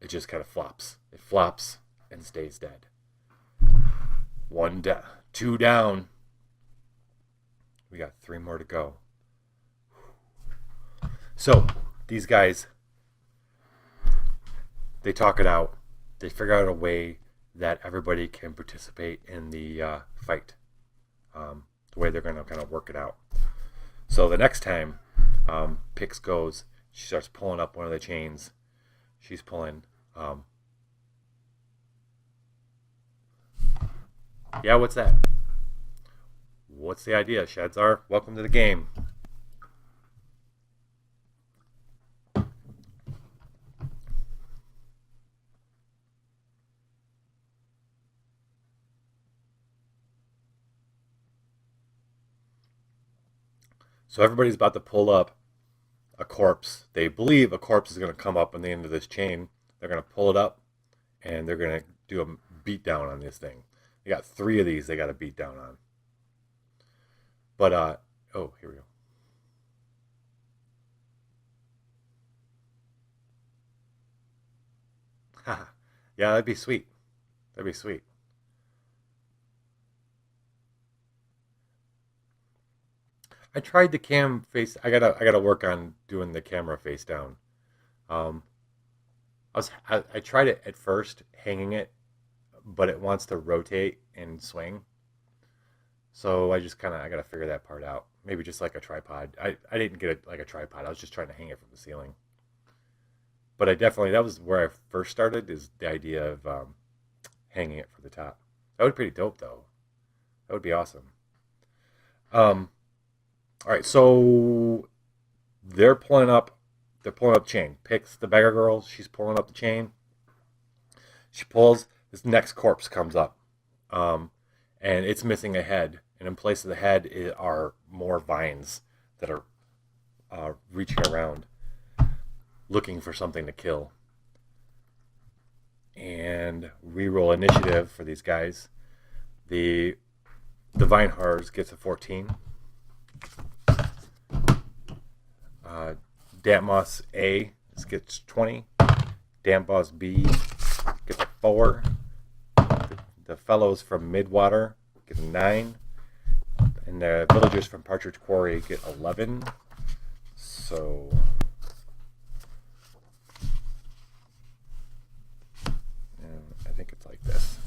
it just kind of flops. It flops and stays dead. 1 down. 2 down. We got 3 more to go. So these guys, they talk it out. They figure out a way that everybody can participate in the fight. The way they're going to kind of work it out. So the next time Pix goes, she starts pulling up one of the chains. She's pulling. Yeah, what's that? What's the idea, Shadzar? Welcome to the game. So everybody's about to pull up a corpse. They believe a corpse is going to come up on the end of this chain. They're going to pull it up, and they're going to do a beat down on this thing. They got 3 of these they got to beat down on. But, oh, here we go. Yeah, that'd be sweet. That'd be sweet. I tried the cam face. I gotta work on doing the camera face down. Um, I tried it at first, hanging it, but it wants to rotate and swing. So I just kind of I gotta figure that part out. Maybe just like a tripod. I didn't get it like a tripod. I was just trying to hang it from the ceiling. But I definitely that was where I first started is the idea of hanging it from the top. That would be pretty dope though. That would be awesome. Um, all right, so they're pulling up. They're pulling up chain. Picks the beggar girl. She's pulling up the chain. She pulls. This next corpse comes up, um, and it's missing a head. And in place of the head are more vines that are reaching around, looking for something to kill. And reroll initiative for these guys. The Divine Hars gets a 14. Uh, Datmos A gets 20. Dampos B gets a 4. The fellows from Midwater get a 9. And the villagers from Partridge Quarry get 11. So I think it's like this.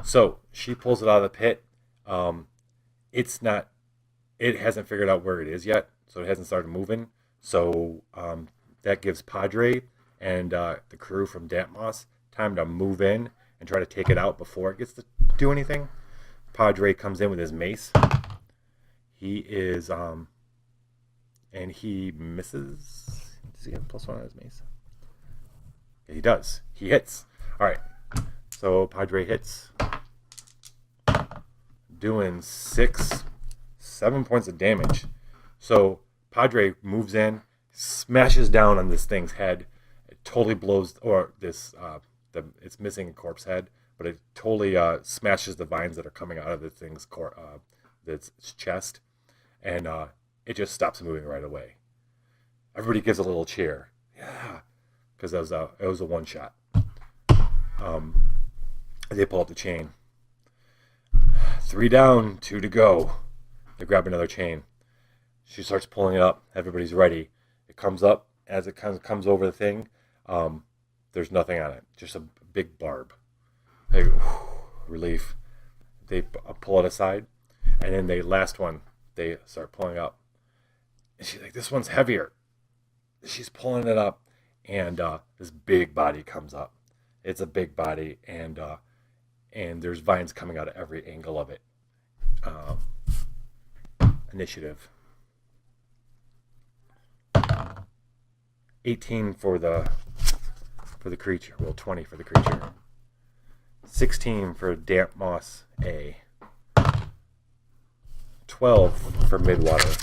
So she pulls it out of the pit. It's not. It hasn't figured out where it is yet, so it hasn't started moving. So that gives Padre and the crew from Dampmos time to move in and try to take it out before it gets to do anything. Padre comes in with his mace. He is and he misses. Does he have +1 on his mace? Yeah, he does. He hits. All right. So Padre hits, doing 7 points of damage. So Padre moves in, smashes down on this thing's head. It totally blows, or this, it's missing a corpse head, but it totally smashes the vines that are coming out of the thing's its chest, and it just stops moving right away. Everybody gives a little cheer, yeah, because it was a one shot. They pull up the chain. 3 down, 2 to go. They grab another chain. She starts pulling it up. Everybody's ready. It comes up. As it comes over the thing, there's nothing on it. Just a big barb. They, relief. They pull it aside. And then the last one, they start pulling up. And she's like, this one's heavier. She's pulling it up. And this big body comes up. It's a big body. And there's vines coming out of every angle of it. Initiative. 18 for the creature. Well, 20 for the creature. 16 for Dampmos A. 12 for Midwater.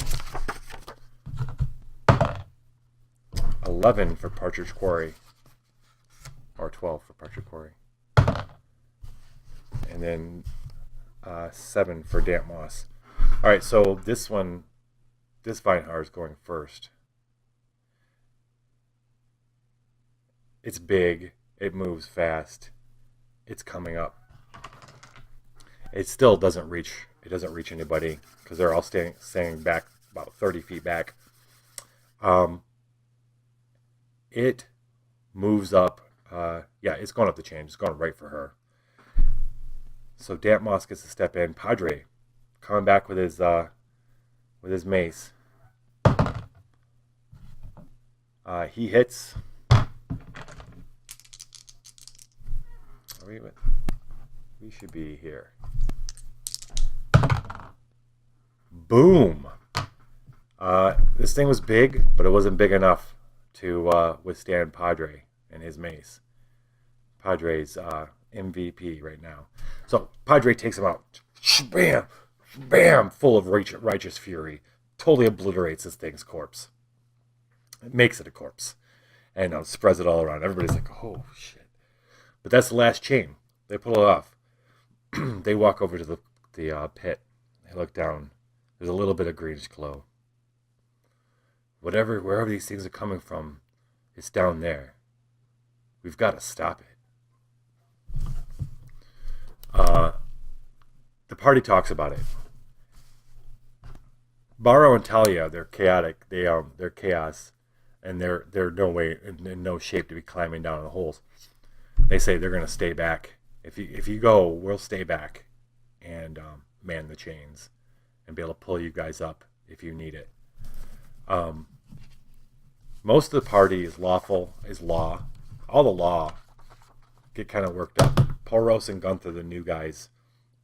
11 for Partridge Quarry. Or 12 for Partridge Quarry. And then 7 for Dampmos. All right, so this Vinehar is going first. It's big. It moves fast. It's coming up. It still doesn't reach. It doesn't reach anybody because they're all standing back about 30 feet back. Um, it moves up. Yeah, it's going up the chain. It's going right for her. So Damp Moss gets to step in. Padre coming back with his mace. He hits. We should be here. Boom. This thing was big, but it wasn't big enough to withstand Padre and his mace. Padre's MVP right now. So Padre takes him out. Bam! Bam! Full of righteous fury. Totally obliterates this thing's corpse. It makes it a corpse. And spreads it all around. Everybody's like, oh, shit. But that's the last chain. They pull it off. They walk over to the pit. They look down. There's a little bit of greenish glow. Wherever these things are coming from, it's down there. We've got to stop it. The party talks about it. Barrow and Talia, they're chaotic. They're chaos, and they're no way in no shape to be climbing down the holes. They say they're going to stay back. If you go, we'll stay back and man the chains and be able to pull you guys up if you need it. Most of the party is law. All the law get kind of worked up. Poros and Gunther, the new guys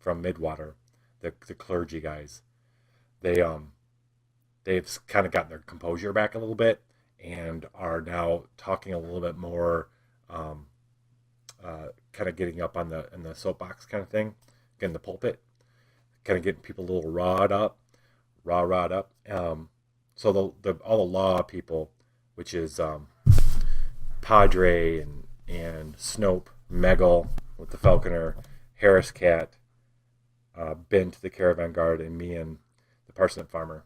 from Midwater, the clergy guys, they've kind of gotten their composure back a little bit and are now talking a little bit more, kind of getting up on the soapbox kind of thing, getting the pulpit, kind of getting people a little rawed up. So all the law people, which is Padre and Snope, Megal with the Falconer, Harris Cat, Bint the Caravan Guard, and me and the Parsnip Farmer.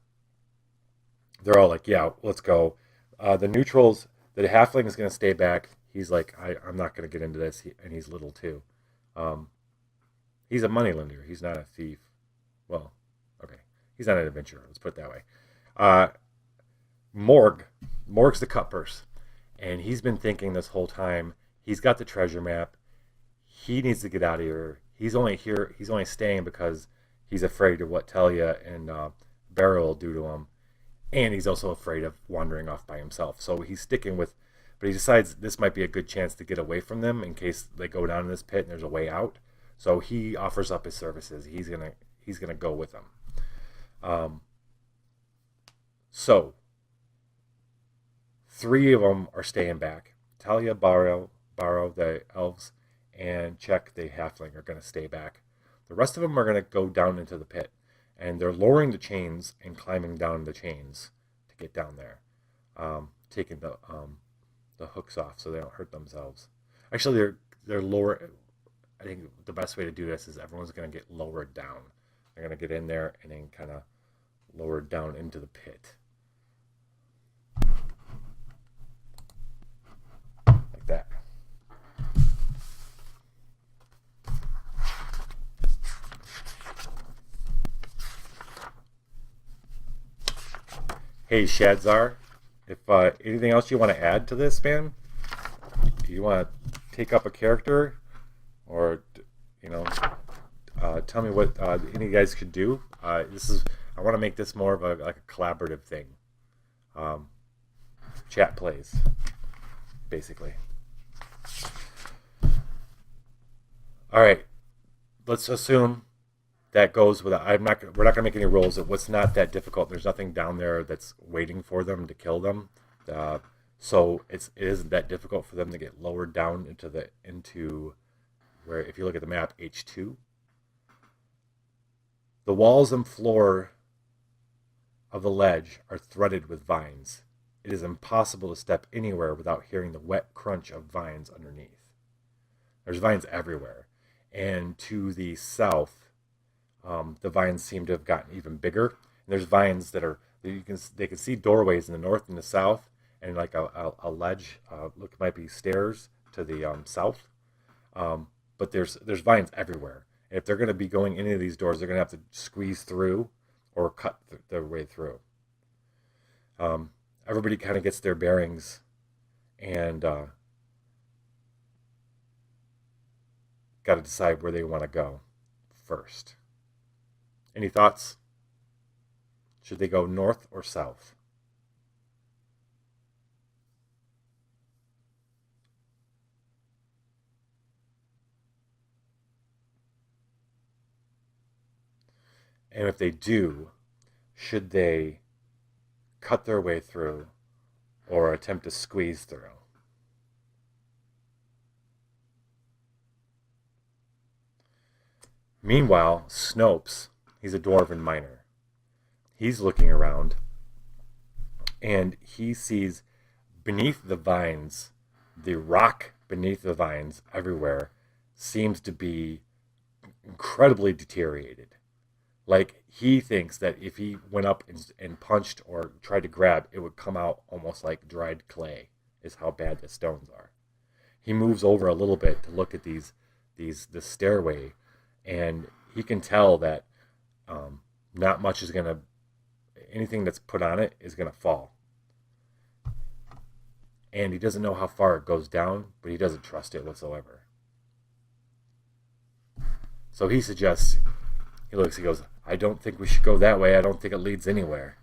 They're all like, yeah, let's go. The neutrals, the halfling is going to stay back. He's like, I'm not going to get into this, and he's little too. He's a moneylender. He's not a thief. Well, okay. He's not an adventurer. Let's put it that way. Morg's the cutpurse, and he's been thinking this whole time. He's got the treasure map. He needs to get out of here. He's only here. He's only staying because he's afraid of what Talia and Barrow will do to him, and he's also afraid of wandering off by himself. So he's sticking with. But he decides this might be a good chance to get away from them in case they go down in this pit and there's a way out. So he offers up his services. He's gonna go with them. So 3 of them are staying back. Talia, Barrow, the elves, and Check, the halfling, are going to stay back. The rest of them are going to go down into the pit, and they're lowering the chains and climbing down the chains to get down there, taking the hooks off so they don't hurt themselves. Actually, they're lower. I think the best way to do this is everyone's going to get lowered down. They're going to get in there and then kind of lowered down into the pit. Like that. Hey, Shadzar, if anything else you want to add to this, man? Do you want to take up a character? Or, tell me what any of you guys could do. I want to make this more of a collaborative thing. Chat plays, basically. All right, let's assume that goes with. We're not gonna make any rolls. What's not that difficult. There's nothing down there that's waiting for them to kill them. So it isn't that difficult for them to get lowered down into where, if you look at the map, H2. The walls and floor of the ledge are threaded with vines. It is impossible to step anywhere without hearing the wet crunch of vines underneath. There's vines everywhere. And to the south, the vines seem to have gotten even bigger. And there's vines they can see doorways in the north and the south, and like a ledge, might be stairs to the south. But there's vines everywhere, If they're going to be going into these doors, they're going to have to squeeze through or cut their way through. Everybody kind of gets their bearings and got to decide where they want to go first. Any thoughts? Should they go north or south? And if they do, should they cut their way through or attempt to squeeze through? Meanwhile, Snopes, he's a dwarven miner. He's looking around and he sees beneath the vines, the rock beneath the vines everywhere seems to be incredibly deteriorated. Like he thinks that if he went up and punched or tried to grab, it would come out almost like dried clay, is how bad the stones are. He moves over a little bit to look at the stairway, and he can tell that not much is gonna, anything that's put on it is gonna fall. And he doesn't know how far it goes down, but he doesn't trust it whatsoever. So he suggests, he looks, he goes, I don't think we should go that way. I don't think it leads anywhere.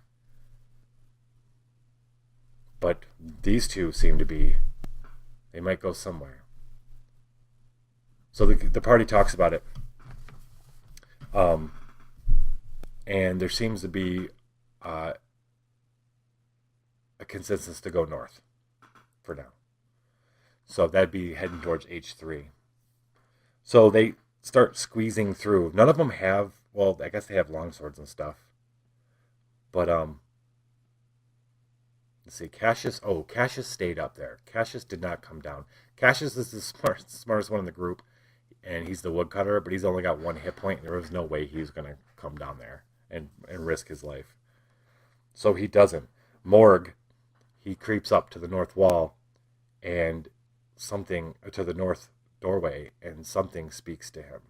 But these two seem to be, they might go somewhere. So the party talks about it. And there seems to be a consensus to go north for now. So that'd be heading towards H3. So they start squeezing through. None of them have, well, I guess they have longswords and stuff. But let's see, Cassius. Oh, Cassius stayed up there. Cassius did not come down. Cassius is the smartest one in the group, and he's the woodcutter, but he's only got one hit point. There was no way he was going to come down there and risk his life. So he doesn't. Morg, he creeps up to the north wall and something, to the north doorway, and something speaks to him.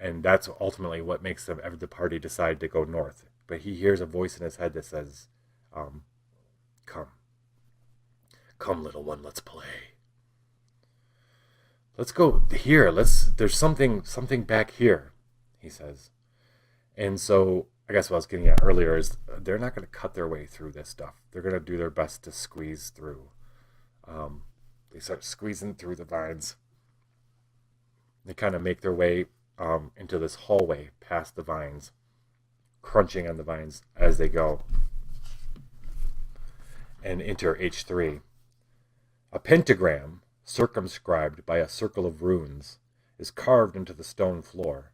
And that's ultimately what makes the party decide to go north. But he hears a voice in his head that says, come. Come, little one, let's play. Let's go here. There's something back here, he says. And so I guess what I was getting at earlier is they're not going to cut their way through this stuff. They're going to do their best to squeeze through. They start squeezing through the vines. They kind of make their way into this hallway past the vines, crunching on the vines as they go, and enter H3. A pentagram, circumscribed by a circle of runes, is carved into the stone floor.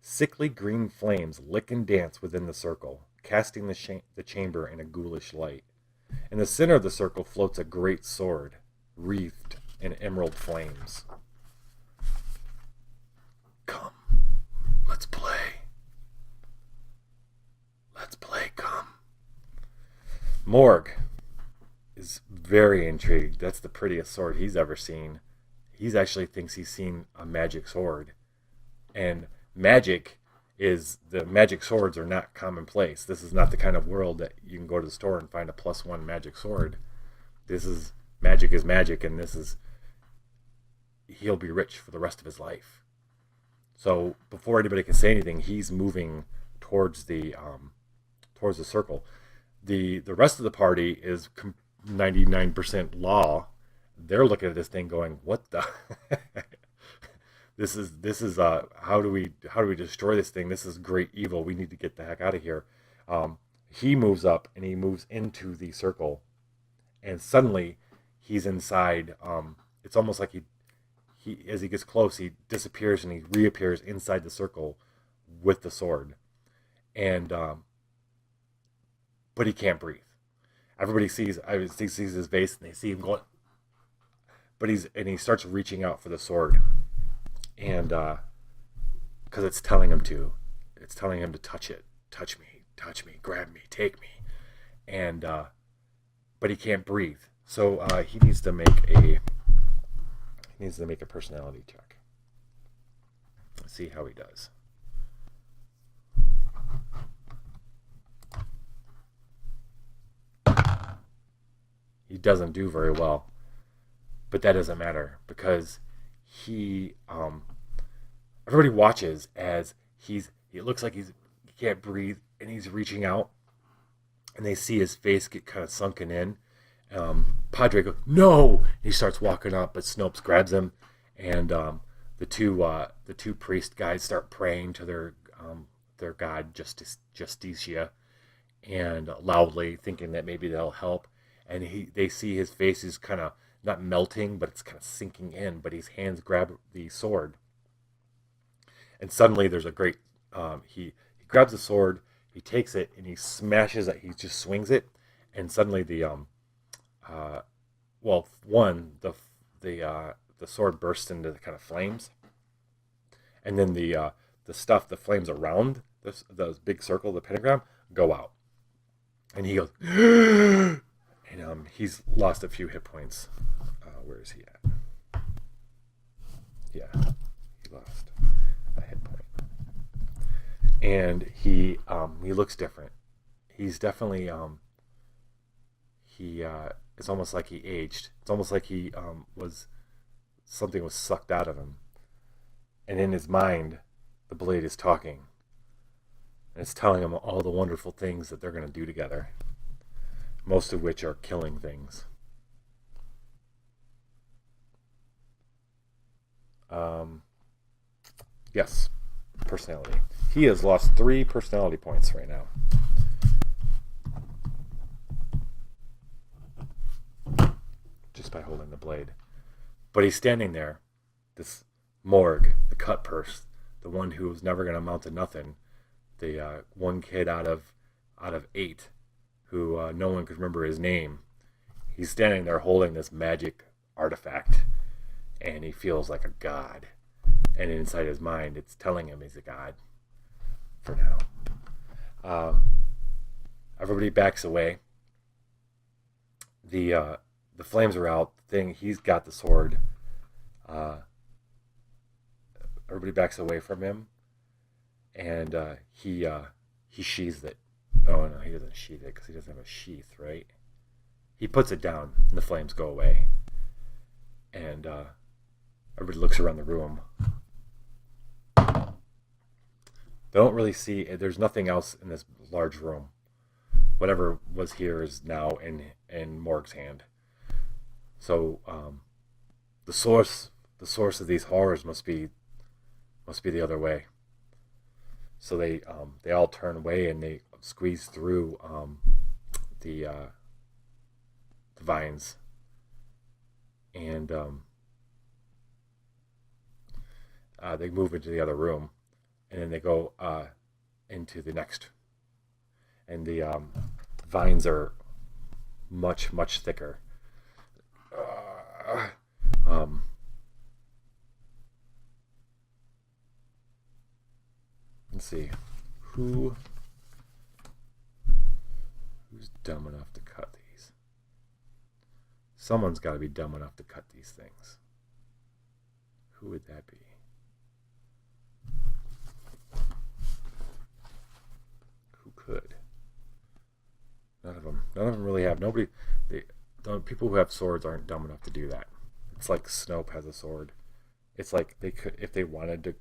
Sickly green flames lick and dance within the circle, casting the chamber in a ghoulish light. In the center of the circle floats a great sword, wreathed in emerald flames. Come, let's play. Let's play, come. Morg is very intrigued. That's the prettiest sword he's ever seen. He actually thinks he's seen a magic sword. And magic swords are not commonplace. This is not the kind of world that you can go to the store and find a +1 magic sword. This is magic, and he'll be rich for the rest of his life. So before anybody can say anything, he's moving towards the circle. The rest of the party is 99% law. They're looking at this thing going, what the This is how do we destroy this thing? This is great evil. We need to get the heck out of here. He moves up and he moves into the circle, and suddenly he's inside. It's almost like he as he gets close, he disappears and he reappears inside the circle with the sword, and but he can't breathe. Everybody sees his face and they see him going, but he starts reaching out for the sword. And because it's telling him to touch it, touch me, grab me, take me, and but he can't breathe. So he needs to make a personality check. Let's see how he does. He doesn't do very well, but that doesn't matter because he everybody watches as it looks like he can't breathe and he's reaching out and they see his face get kind of sunken in. Padre goes, no! And he starts walking up, but Snopes grabs him, and the two priest guys start praying to their god Justicia, and loudly thinking that maybe they'll help. And they see his face is kind of not melting, but it's kind of sinking in. But his hands grab the sword, and suddenly there's a great he grabs the sword, he takes it, and he smashes it. He just swings it, and suddenly the sword bursts into the kind of flames, and then the flames around the big circle, the pentagram, go out, and he goes, and he's lost a few hit points. Where is he at? Yeah, he lost a hit point, and he looks different. He's definitely it's almost like he aged. It's almost like he something was sucked out of him. And in his mind, the blade is talking. And it's telling him all the wonderful things that they're going to do together. Most of which are killing things. Yes, personality. He has lost 3 personality points right now. Just by holding the blade. But he's standing there, this Morg, the cut purse, the one who was never going to amount to nothing, the one kid out of 8 who no one could remember his name. He's standing there holding this magic artifact, and he feels like a god. And inside his mind, it's telling him he's a god for now. Everybody backs away. The flames are out. He's got the sword. Everybody backs away from him, and he sheathes it. Oh no, he doesn't sheath it because he doesn't have a sheath, right? He puts it down, and the flames go away. And everybody looks around the room. They don't really see. There's nothing else in this large room. Whatever was here is now in Morg's hand. So the source of these horrors must be the other way. So they all turn away and they squeeze through the vines, and they move into the other room, and then they go into the next, and the vines are much thicker. Let's see who's dumb enough to cut these. Someone's got to be dumb enough to cut these things. Who would that be? Who could? None of them really have. The people who have swords aren't dumb enough to do that. It's like Snope has a sword. It's like they could, if they wanted to.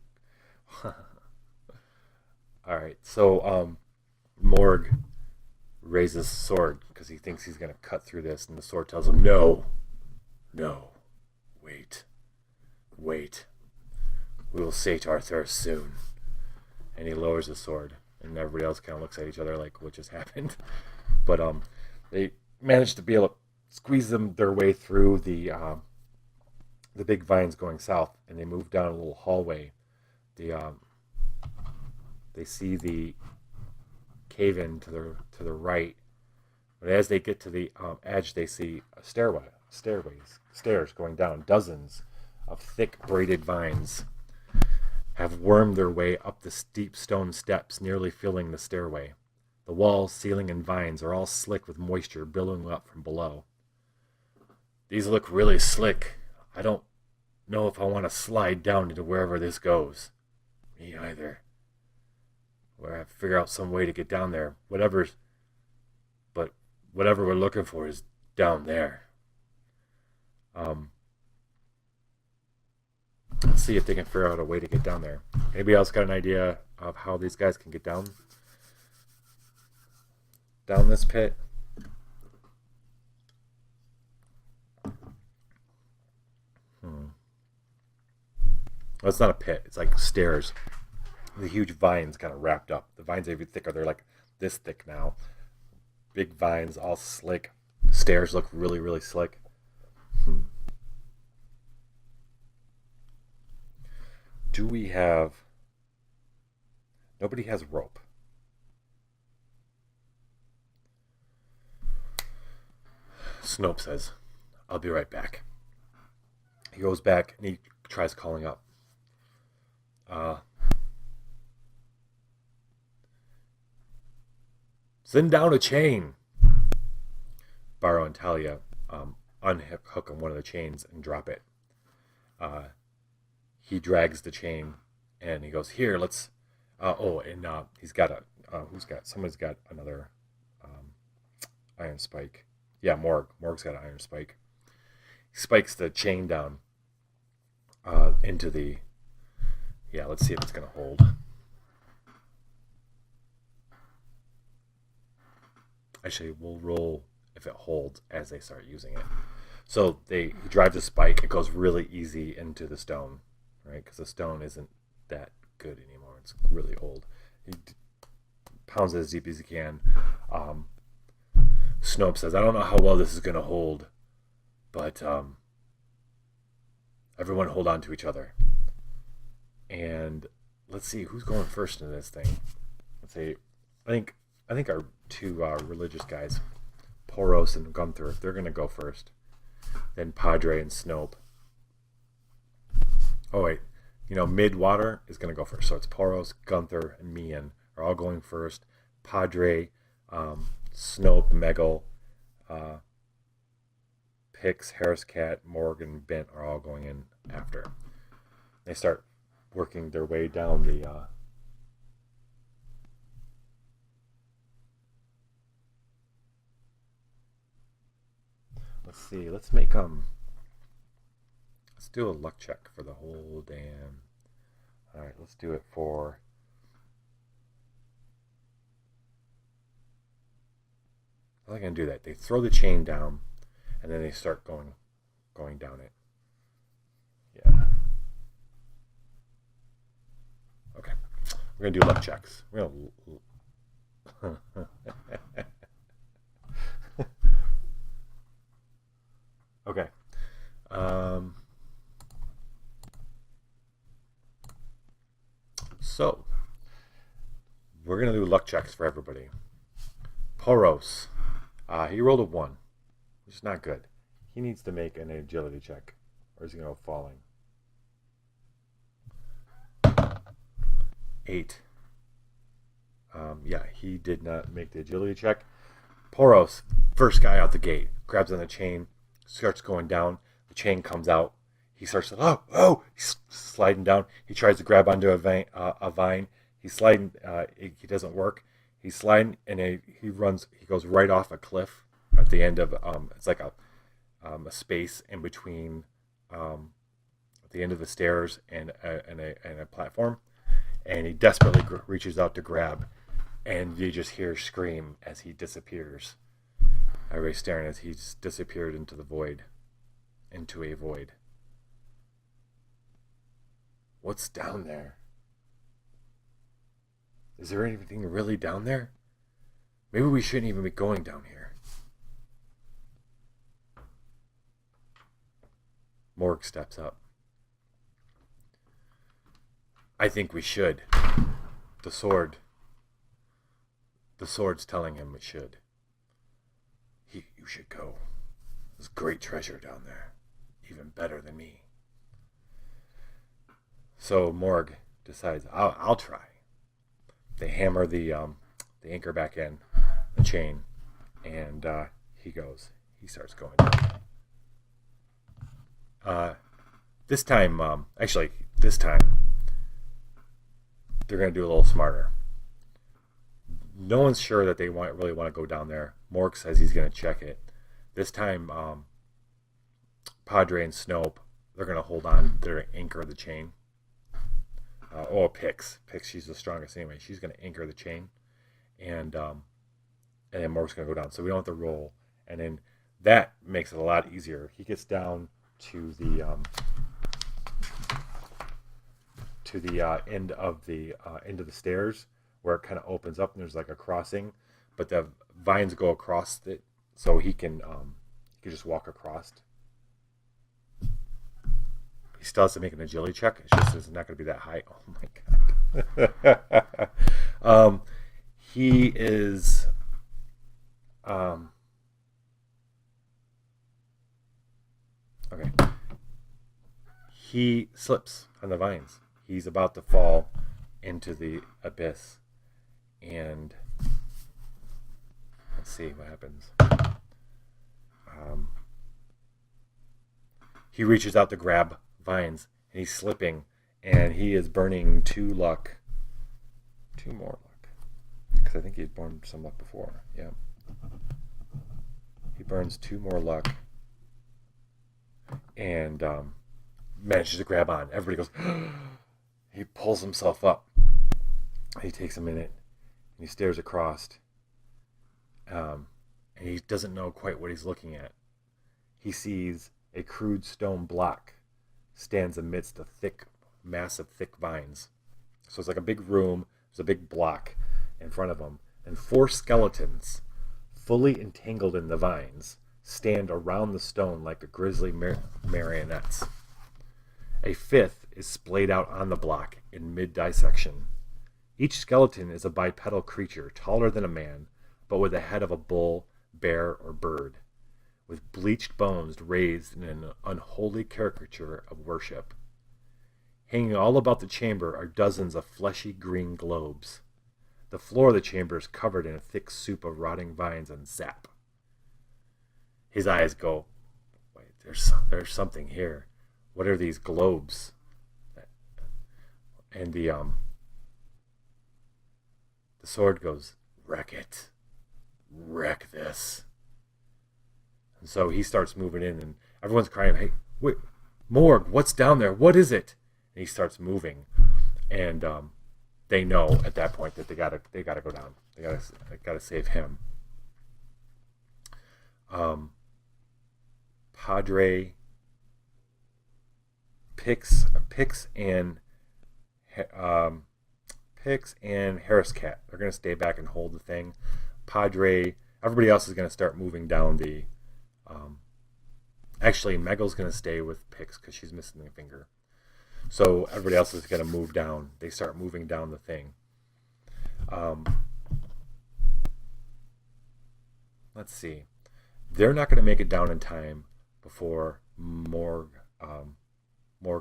All right, so Morg raises his sword because he thinks he's going to cut through this, and the sword tells him, no, wait. We will sate our thirst soon. And he lowers his sword, and everybody else kind of looks at each other like, what just happened? But they managed to be able to squeeze their way through the big vines going south, and they move down a little hallway. They see the cave-in to the right, but as they get to the edge, they see a stairs going down. Dozens of thick braided vines have wormed their way up the steep stone steps, nearly filling the stairway. The walls, ceiling, and vines are all slick with moisture billowing up from below. These look really slick. I don't know if I want to slide down into wherever this goes, Me either. We're gonna have to figure out some way to get down there. But whatever we're looking for is down there. Um, let's see if they can figure out a way to get down there. Anybody else got an idea of how these guys can get down this pit? Well, it's not a pit. It's like stairs. The huge vines kind of wrapped up. The vines are even thicker. They're like this thick now. Big vines, all slick. Stairs look really, really slick. Do we have... Nobody has rope. Snope says, I'll be right back. He goes back and he tries calling up. Send down a chain. Barrow and Talia unhook on one of the chains and drop it. He drags the chain and he goes, here, let's... he's got a... Someone's got another iron spike. Yeah, Morg's got an iron spike. He spikes the chain down into the... Yeah, let's see if it's going to hold. Actually, we'll roll if it holds as they start using it. So he drives a spike. It goes really easy into the stone, right? Because the stone isn't that good anymore. It's really old. He pounds it as deep as he can. Snope says, I don't know how well this is going to hold, but everyone hold on to each other. And let's see who's going first in this thing. Let's see. I think our two religious guys, Poros and Gunther, they're going to go first. Then Padre and Snope. Oh wait, mid-water is going to go first. So it's Poros, Gunther, and Mian are all going first. Padre, Snope, Megal, Pix, Harris Cat, Morgan, Bent are all going in after. They start working their way down the let's see, let's do a luck check for the whole damn... Alright, let's do it for... How are they going to do that? They throw the chain down, and then they start going down it. Yeah. Okay. We're going to do luck checks. We're going to... Okay. So, we're going to do luck checks for everybody. Poros. He rolled a 1, which is not good. He needs to make an agility check, or is he going to go falling? 8. Yeah, he did not make the agility check. Poros, first guy out the gate, grabs on the chain, starts going down. The chain comes out. He starts to, he's sliding down. He tries to grab onto a vine. He's sliding. He doesn't work. He's sliding, and he runs. He goes right off a cliff at the end of it's like a space in between at the end of the stairs and a platform. And he desperately reaches out to grab, and you just hear a scream as he disappears. Everybody's staring as he's disappeared into the void, into a void. What's down there? Is there anything really down there? Maybe we shouldn't even be going down here. Morg steps up. I think we should. The sword's telling him we should. You should go. There's great treasure down there. Even better than me. So Morg decides, I'll try. They hammer the anchor back in, the chain, and he starts going down. This time, they're going to do a little smarter. No one's sure that they really want to go down there. Morg says he's going to check it. This time, Padre and Snope, they're going to hold on. They're going to anchor the chain. Pix, she's the strongest anyway. She's going to anchor the chain, and then Morg's going to go down. So we don't have to roll, and then that makes it a lot easier. He gets down to the end of the stairs, where it kind of opens up and there's like a crossing, but the vines go across it, so he can just walk across. He still has to make an agility check. It's not going to be that high. Oh my god. He is. Okay. He slips on the vines. He's about to fall into the abyss, and let's see what happens. He reaches out to grab vines, and he's slipping, and he is burning 2 more luck, because I think he'd burned some luck before. Yeah, he burns 2 more luck, and manages to grab on. Everybody goes. He pulls himself up. He takes a minute, and he stares across, and he doesn't know quite what he's looking at. He sees a crude stone block stands amidst a massive thick vines. So it's like a big room. There's a big block in front of him, and 4 skeletons, fully entangled in the vines, stand around the stone like the grisly marionettes. A 5th is splayed out on the block in mid-dissection. Each skeleton is a bipedal creature taller than a man, but with the head of a bull, bear, or bird, with bleached bones raised in an unholy caricature of worship. Hanging all about the chamber are dozens of fleshy green globes. The floor of the chamber is covered in a thick soup of rotting vines and sap. His eyes go, wait, there's something here. What are these globes? And the sword goes, wreck it. Wreck this. And so he starts moving in, and everyone's crying, hey, wait, Morg, what's down there? What is it? And he starts moving, and they know at that point that they gotta go down. They gotta save him. Padre, Pix and Harris Cat, they're gonna stay back and hold the thing. Padre, everybody else is gonna start moving down the. Actually, Megal's gonna stay with Pix because she's missing a finger. So everybody else is gonna move down. They start moving down the thing. Let's see. They're not gonna make it down in time before Morg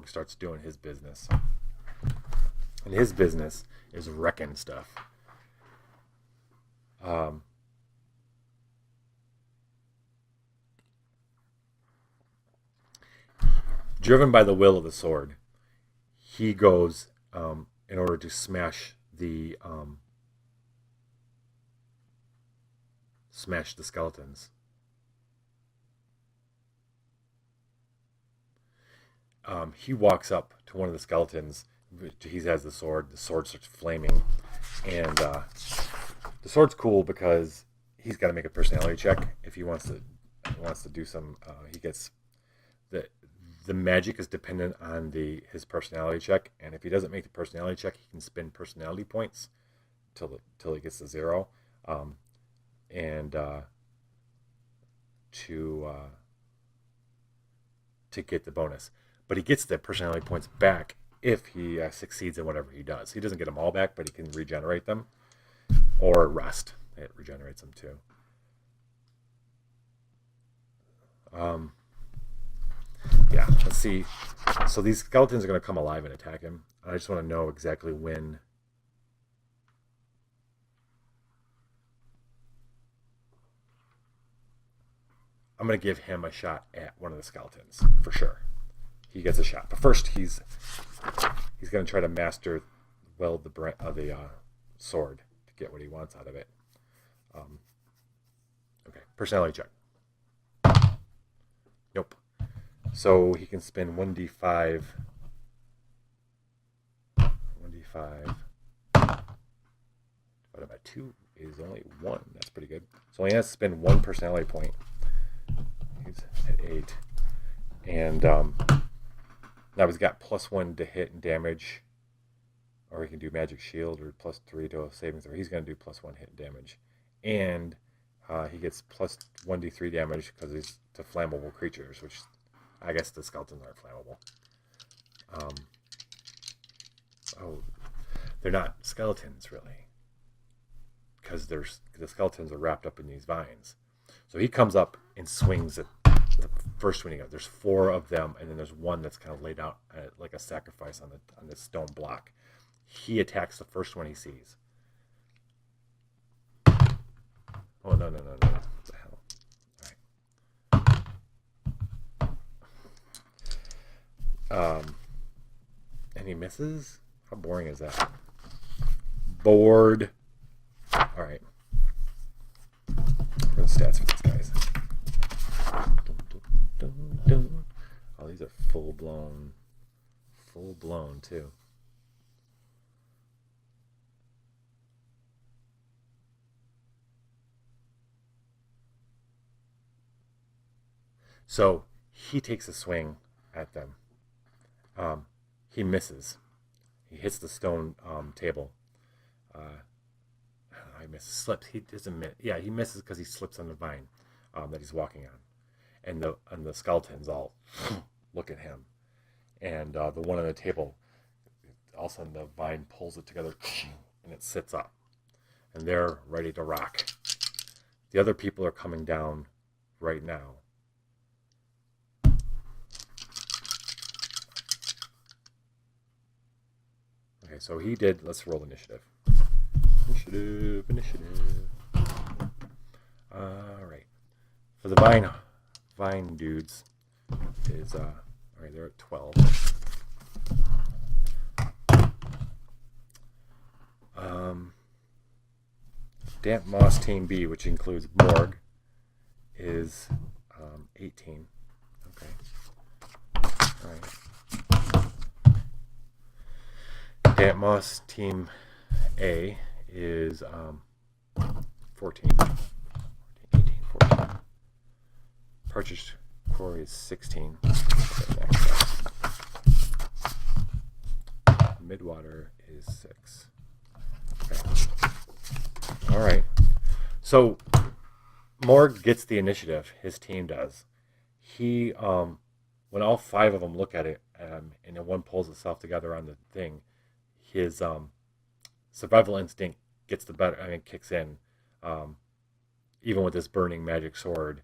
starts doing his business. And his business is wrecking stuff. Driven by the will of the sword, he goes in order to smash the skeletons. He walks up to one of the skeletons. He has the sword. The sword starts flaming, and the sword's cool because he's got to make a personality check if he wants to do some. He gets the magic is dependent on his personality check, and if he doesn't make the personality check, he can spend personality points till he gets to 0, to get the bonus. But he gets the personality points back if he succeeds in whatever he does. He doesn't get them all back, but he can regenerate them or rest. It regenerates them too. Yeah, let's see. So these skeletons are going to come alive and attack him. I just want to know exactly when. I'm going to give him a shot at one of the skeletons for sure. He gets a shot, but first he's going to try to master weld the sword to get what he wants out of it. Um, okay, personality check. Nope. So he can spend 1d5. 1d5 divided by 2 is only 1. That's pretty good. So he has to spend 1 personality point. He's at 8. And now he's got +1 to hit and damage. Or he can do magic shield or +3 to a saving throw. He's going to do +1 hit and damage. And he gets +1d3 damage because he's to flammable creatures, which I guess the skeletons aren't flammable. Oh, they're not skeletons really, because the skeletons are wrapped up in these vines. So he comes up and swings at the first one he got. There's 4 of them, and then there's one that's kind of laid out like a sacrifice on this stone block. He attacks the first one he sees. Oh no! What the hell? All right. And he misses. How boring is that? Bored. All right. What are the stats for these guys? Oh, these are full blown too. So he takes a swing at them. He misses. He hits the stone table. He misses. Slips. He doesn't miss. Yeah, he misses because he slips on the vine that he's walking on, and the skeletons all look at him, and the one on the table, all of a sudden the vine pulls it together, and it sits up, and they're ready to rock. The other people are coming down right now. Okay, so he did. Let's roll initiative. Initiative. All right. For the vine dudes is all right. They're at 12. Damp Moss Team B, which includes Morg, is 18. Okay. All right. Damp Moss Team A is 14. 18, 14. Partridge Quarry is 16. Midwater is 6. Okay. All right. So Morg gets the initiative. His team does. He, when all 5 of them look at it, and then one pulls itself together on the thing, his survival instinct gets the better. I mean, kicks in. Even with this burning magic sword,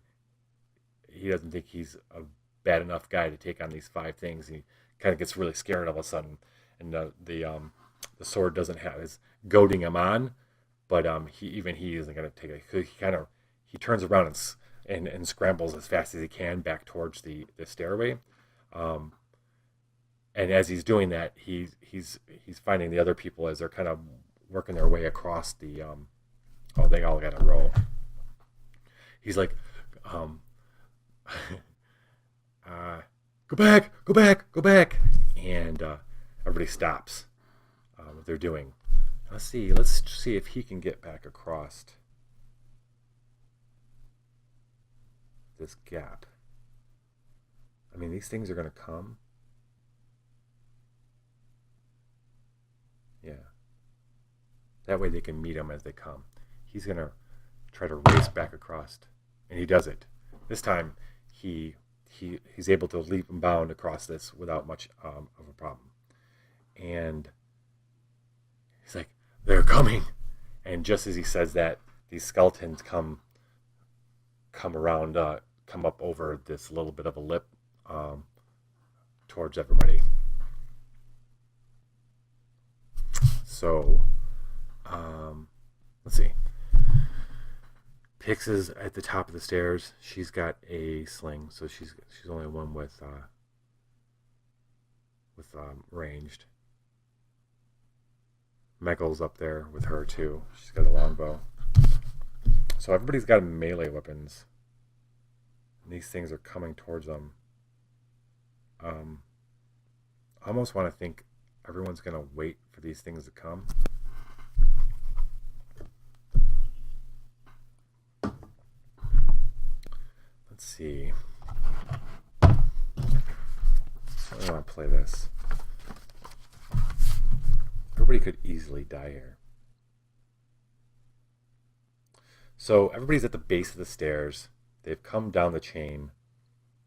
he doesn't think he's a bad enough guy to take on these 5 things. He kind of gets really scared all of a sudden, and the sword doesn't have is goading him on, but he isn't going to take it. He turns around and scrambles as fast as he can back towards the stairway. And as he's doing that, he's finding the other people as they're kind of working their way across the oh, they all got a row. He's like, go back, and everybody stops what they're doing. Let's see if he can get back across this gap. I mean, these things are going to come. Yeah. That way they can meet him as they come. He's going to try to race back across, and he does it. This time, he's able to leap and bound across this without much of a problem. And he's like, they're coming. And just as he says that, these skeletons come around, come up over this little bit of a lip towards everybody. So, let's see. Pix is at the top of the stairs. She's got a sling, so she's only one with ranged. Megal's up there with her too. She's got a longbow. So everybody's got melee weapons. And these things are coming towards them. I almost want to think everyone's going to wait for these things to come. Let's see. I don't want to play this. Everybody could easily die here. So everybody's at the base of the stairs. They've come down the chain.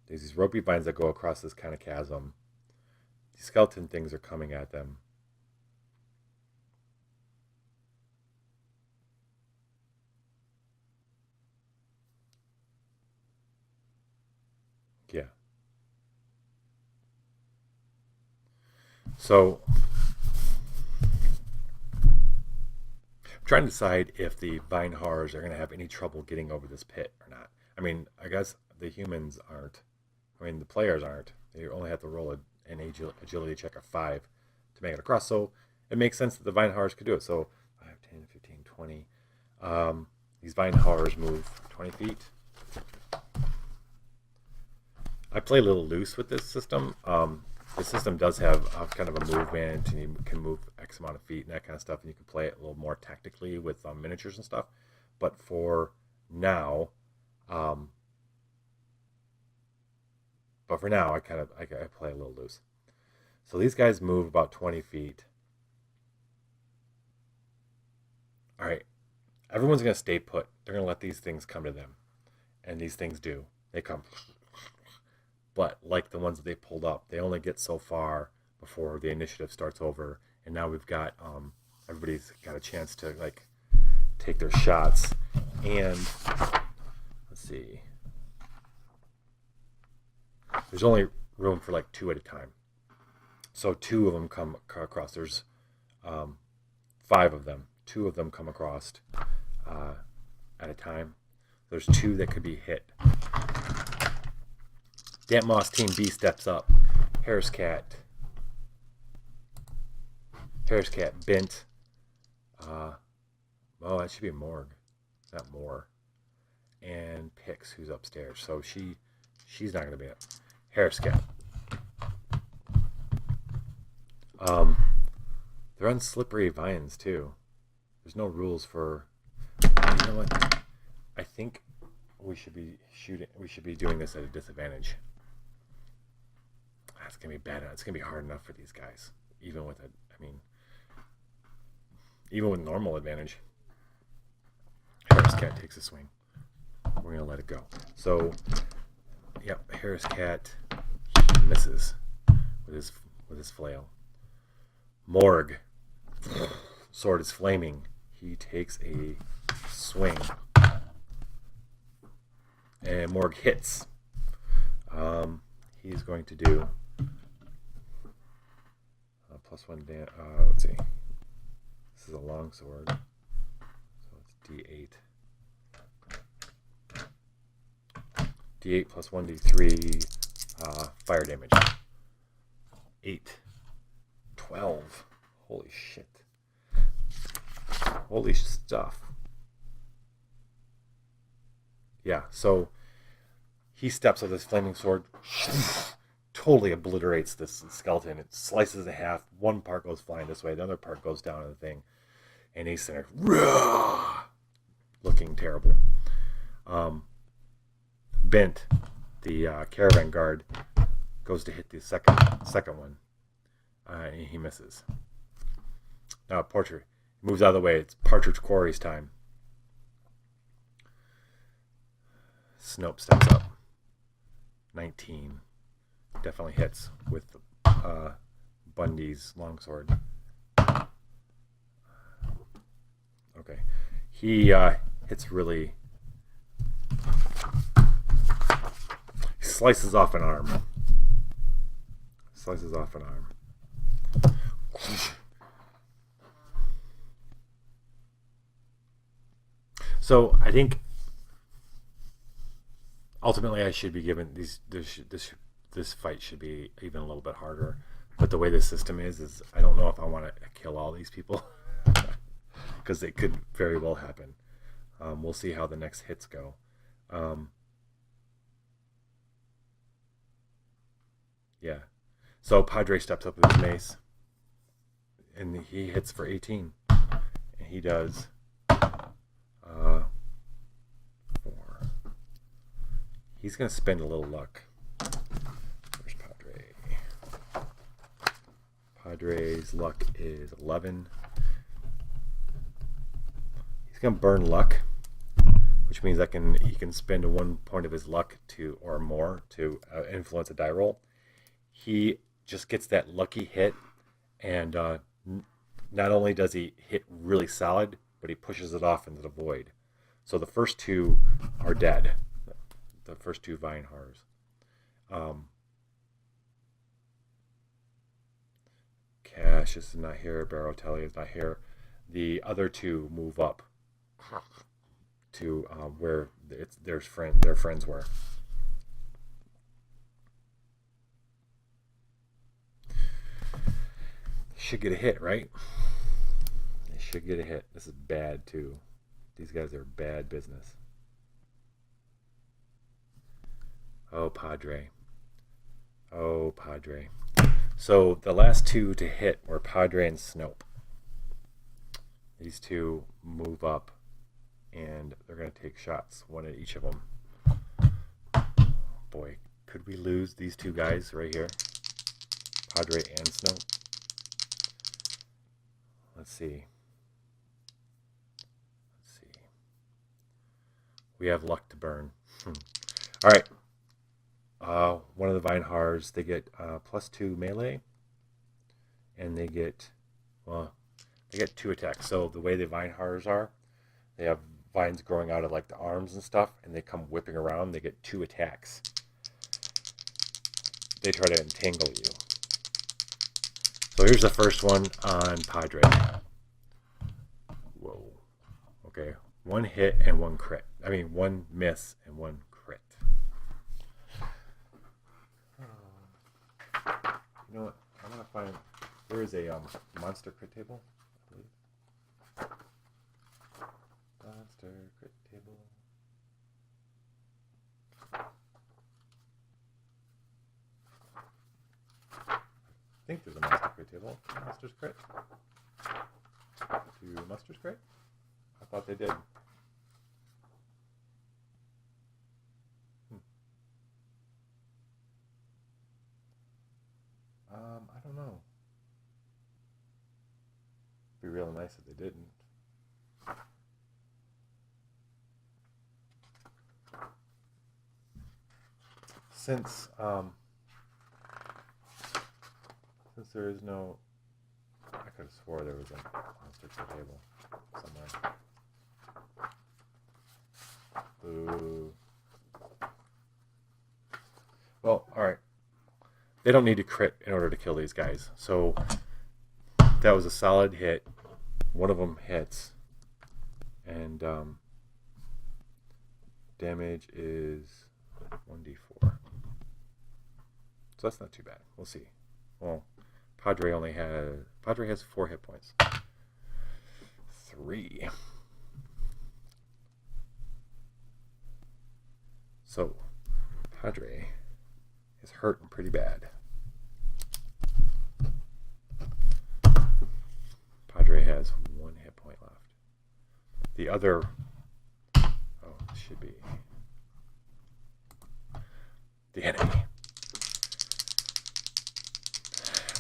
There's these ropey vines that go across this kind of chasm. These skeleton things are coming at them. Yeah. So I'm trying to decide if the vine horrors are going to have any trouble getting over this pit or not. I mean, I guess the humans aren't. I mean, the players aren't. They only have to roll an agility check of 5 to make it across. So it makes sense that the vine horrors could do it. So 5, 10, 15, 20. These vine horrors move 20 feet. I play a little loose with this system. The system does have kind of a movement, and you can move X amount of feet and that kind of stuff, and you can play it a little more tactically with miniatures and stuff. But for now, I play a little loose. So these guys move about 20 feet. All right, everyone's gonna stay put. They're gonna let these things come to them, and these things do. They come. But like the ones that they pulled up, they only get so far before the initiative starts over. And now we've got everybody's got a chance to like take their shots. And let's see, there's only room for like 2 at a time. So 2 of them come across. There's 5 of them. 2 of them come across at a time. There's 2 that could be hit. Damp Moss Team B steps up. Harris Cat bent. That should be Morg, not Moore. And Pix, who's upstairs. So she's not gonna be it. Harris Cat. They're on slippery vines too. There's no rules for. You know what? I think we should be doing this at a disadvantage. That's gonna be bad. It's gonna be hard enough for these guys, even with even with normal advantage. Harris Cat takes a swing. We're gonna let it go. So, yep, Harris Cat misses with his flail. Morg, sword is flaming. He takes a swing, and Morg hits. He's going to do +1 damage. Let's see. This is a long sword, so it's D8. D8 plus 1d3 fire damage. 8. 12. Holy shit. Holy stuff. Yeah, so he steps with his flaming sword, totally obliterates this skeleton. It slices in half. One part goes flying this way, the other part goes down to the thing. And he's sitting there, looking terrible. Bent, the caravan guard, goes to hit the second one. And he misses. Now Partridge moves out of the way. It's Partridge Quarry's time. Snope steps up. 19. Definitely hits with Bundy's longsword. Okay. He hits really. He slices off an arm. So I think ultimately I should be given this fight should be even a little bit harder. But the way this system is I don't know if I want to kill all these people. because it could very well happen. We'll see how the next hits go. Yeah. So Padre steps up with his mace, and he hits for 18. And he does 4. He's going to spend a little luck. Where's Padre? Padre's luck is 11. He's going to burn luck, which means he can spend 1 point of his luck or more to influence a die roll. He just gets that lucky hit, and not only does he hit really solid, but he pushes it off into the void. So the first 2 are dead. The first 2 Vinehars. Cassius is not here. Barotelli is not here. The other 2 move up to where their friends were. Should get a hit, right? They should get a hit. This is bad too. These guys are bad business. Oh, Padre. Oh, Padre. So the last 2 to hit were Padre and Snope. These 2 move up, and they're going to take shots, 1 at each of them. Boy, could we lose these 2 guys right here? Padre and Snope. Let's see. We have luck to burn. All right. One of the Vinehars, they get +2 melee, and they get 2 attacks. So the way the Vinehars are, they have vines growing out of like the arms and stuff, and they come whipping around. They get 2 attacks. They try to entangle you. So here's the first one on Padre. Whoa. Okay. 1 hit and 1 crit. 1 miss and 1 crit. You know what? I'm going to find... There is a monster crit table, I believe. Monster crit table. I think there's a monster crit table. Monsters crit. Do monsters crit? I thought they did. I don't know. It'd be real nice if they didn't. Since there is no... I could have swore there was a monster crit table somewhere. Boo. Well, alright. They don't need to crit in order to kill these guys. So that was a solid hit. One of them hits. And damage is 1d4. So that's not too bad. We'll see. Well, Padre has 4 hit points. 3. So Padre is hurting pretty bad. Padre has 1 hit point left. The other... Oh, this should be... The enemy.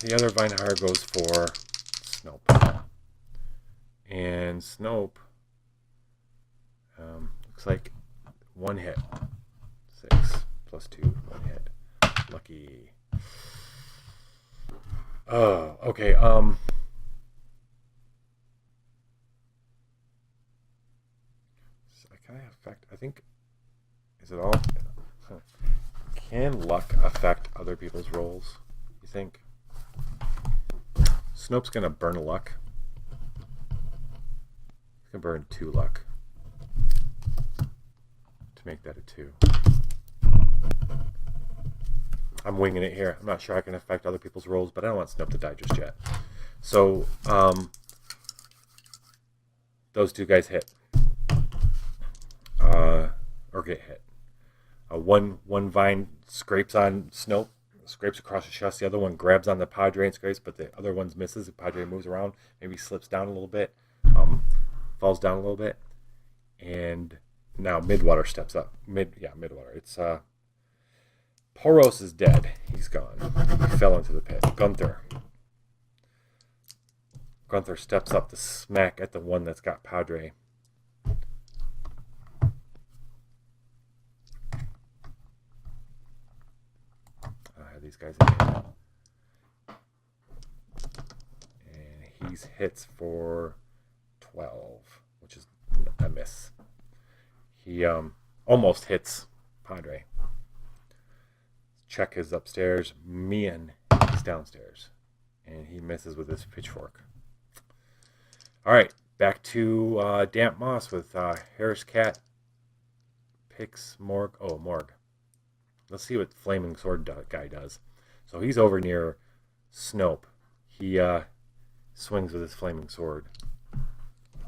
The other Vinehar goes for Snope. And Snope looks like 1 hit. 6 plus 2, 1 hit. Lucky. Oh, okay. Can I affect? I think. Is it all? Can luck affect other people's rolls? You think? Snope's gonna burn a luck. He's gonna burn 2 luck to make that a 2. I'm winging it here. I'm not sure I can affect other people's rolls, but I don't want Snope to die just yet. So, those two guys hit. Or get hit. One vine scrapes on Snope, scrapes across his chest. The other one grabs on the Padre and scrapes, but the other one misses. The Padre moves around, maybe slips down a little bit, falls down a little bit, and now Midwater steps up. Midwater. It's Poros is dead. He's gone. He fell into the pit. Gunther steps up to smack at the one that's got Padre. These guys again. And he hits for 12, which is a miss. He almost hits Padre. Check is upstairs. Mian is downstairs. And he misses with his pitchfork. All right, back to Damp Moss with Harris Cat picks Morg. Oh, Morg. Let's see what Flaming Sword guy does. So he's over near Snope. He swings with his Flaming Sword.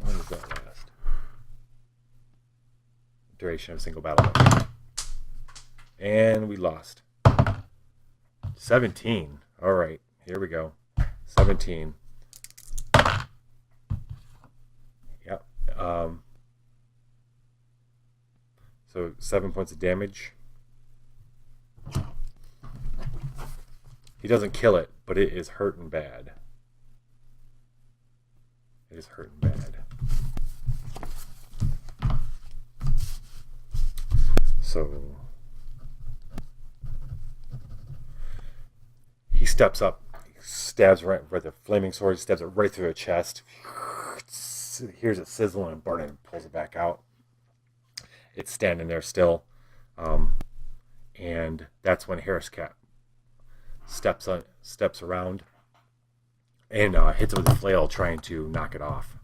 When does that last? Duration of a single battle. And we lost. 17. All right, here we go. 17. Yep. So 7 points of damage. He doesn't kill it, but it is hurting bad. It is hurting bad. So he steps up, stabs right with the Flaming Sword, he stabs it right through the chest. Hears it sizzling and burning and pulls it back out. It's standing there still. And that's when Harris Cat steps around and hits it with a flail, trying to knock it off,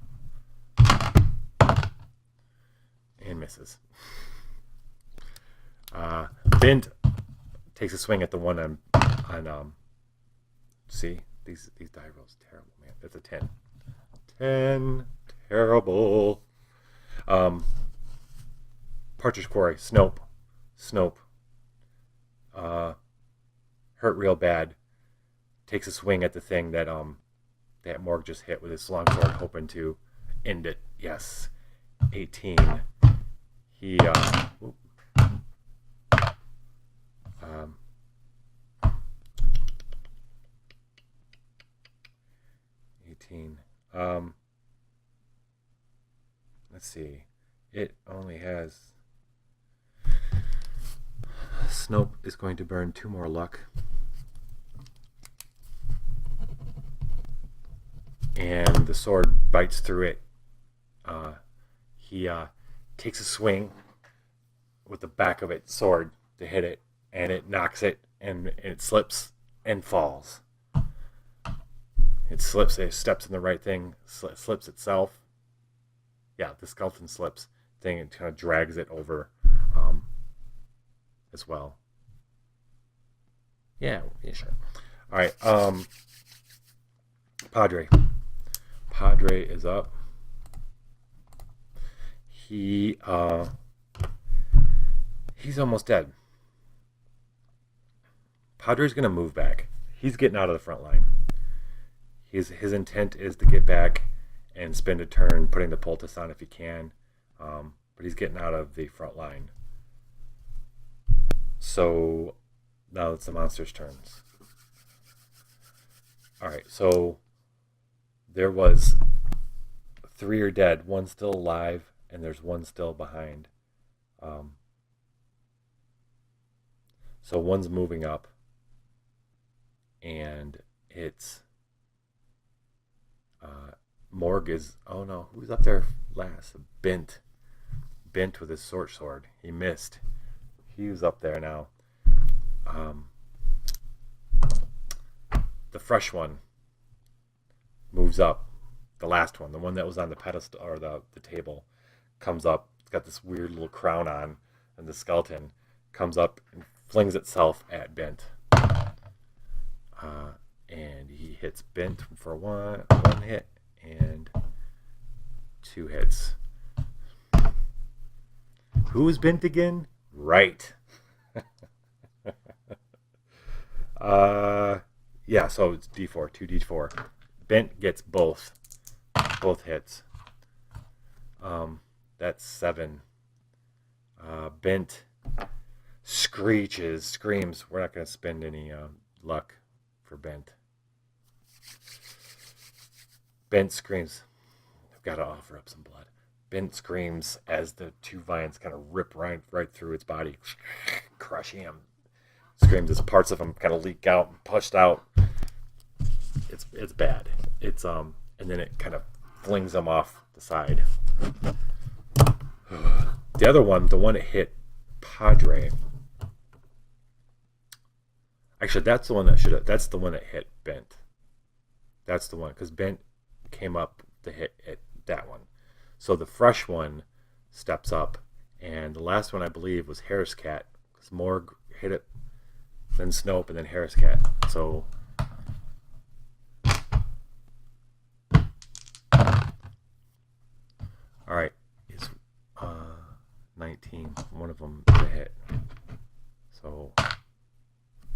and misses. Bint takes a swing at the one on see, these die rolls terrible, man. That's a 10. 10, terrible. Partridge Quarry, Snope. Hurt real bad. Takes a swing at the thing that that Morg just hit with his long sword, hoping to end it. Yes, 18. He 18. Let's see. It only has. Snope is going to burn 2 more luck. And the sword bites through it. He takes a swing with the back of its sword to hit it, and it knocks it, and it slips and falls. It slips, it steps in the right thing, slips itself. Yeah, the skeleton slips thing, and kind of drags it over as well. Yeah, sure. All right, Padre is up. He's almost dead. Padre's gonna move back. He's getting out of the front line. His intent is to get back and spend a turn putting the poultice on if he can, but he's getting out of the front line. So now it's the monster's turns. All right, so there was 3 are dead, 1 still alive, and there's 1 still behind. So 1's moving up, and it's Morg is. Oh no, who's up there last? Bint with his short sword. He missed. He was up there now. The fresh one moves up. The last one, the one that was on the pedestal or the table, comes up. It's got this weird little crown on, and the skeleton comes up and flings itself at Bint. And he hits Bint for one hit and 2 hits. Who's bent again? Right. Yeah, so it's D4, 2D4. Bent gets both hits. That's 7. Bent screams. We're not going to spend any luck for Bent. Bent screams. I've got to offer up some blood. Bent screams as the 2 vines kind of rip right through its body, crushing him. Screams as parts of him kind of leak out and pushed out. It's bad. It's and then it kind of flings him off the side. The other one, the one that hit Padre. Actually, that's the one that hit Bent. That's the one, because Bent came up to hit that one. So the fresh one steps up, and the last one I believe was Harris Cat, because Morg hit it, then Snope, and then Harris Cat. So all right, it's 19. One of them is a hit. So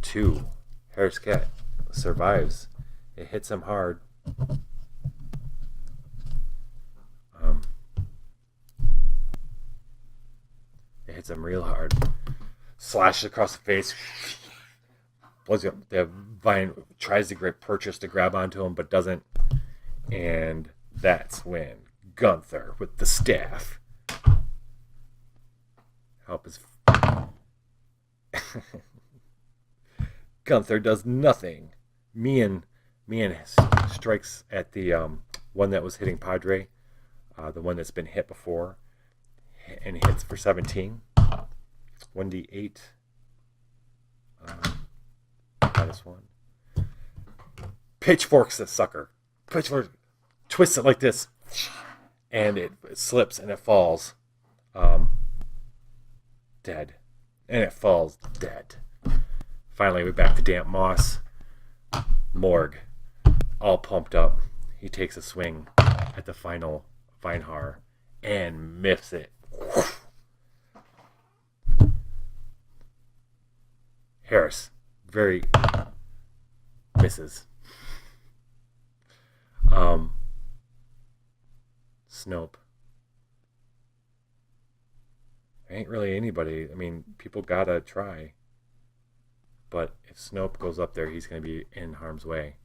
2. Harris Cat survives. It hits him hard. It hits him real hard. Slashes across the face. The vine tries to purchase to grab onto him, but doesn't. And that's when Gunther with the staff help his. Gunther does nothing. Mian strikes at the one that was hitting Padre, the one that's been hit before, and hits for 17. 1d8 -1. Pitchforks the sucker. Pitchfork twists it like this, and it slips and it falls dead. And it falls dead. Finally, we're back to damp moss. Morg, all pumped up. He takes a swing at the final Vinehar and miffs it. Harris very misses. Snope. There ain't really anybody. I mean, people gotta try. But if Snope goes up there, he's going to be in harm's way.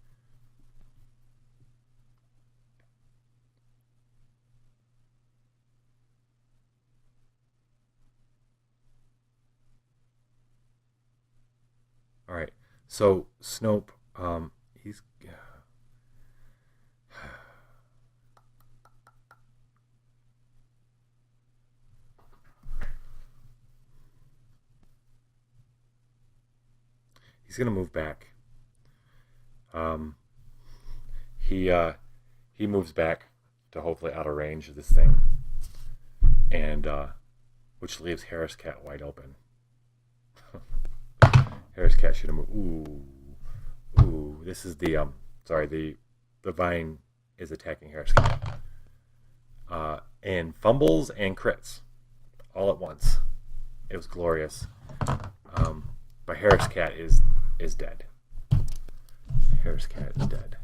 All right. So Snope, he's going to move back. He moves back to hopefully out of range of this thing, and which leaves Harris Cat wide open. Harris Cat should have moved. Ooh! This is the the vine is attacking Harris Cat, and fumbles and crits all at once. It was glorious. But Harris Cat is dead. Harris Cat is dead.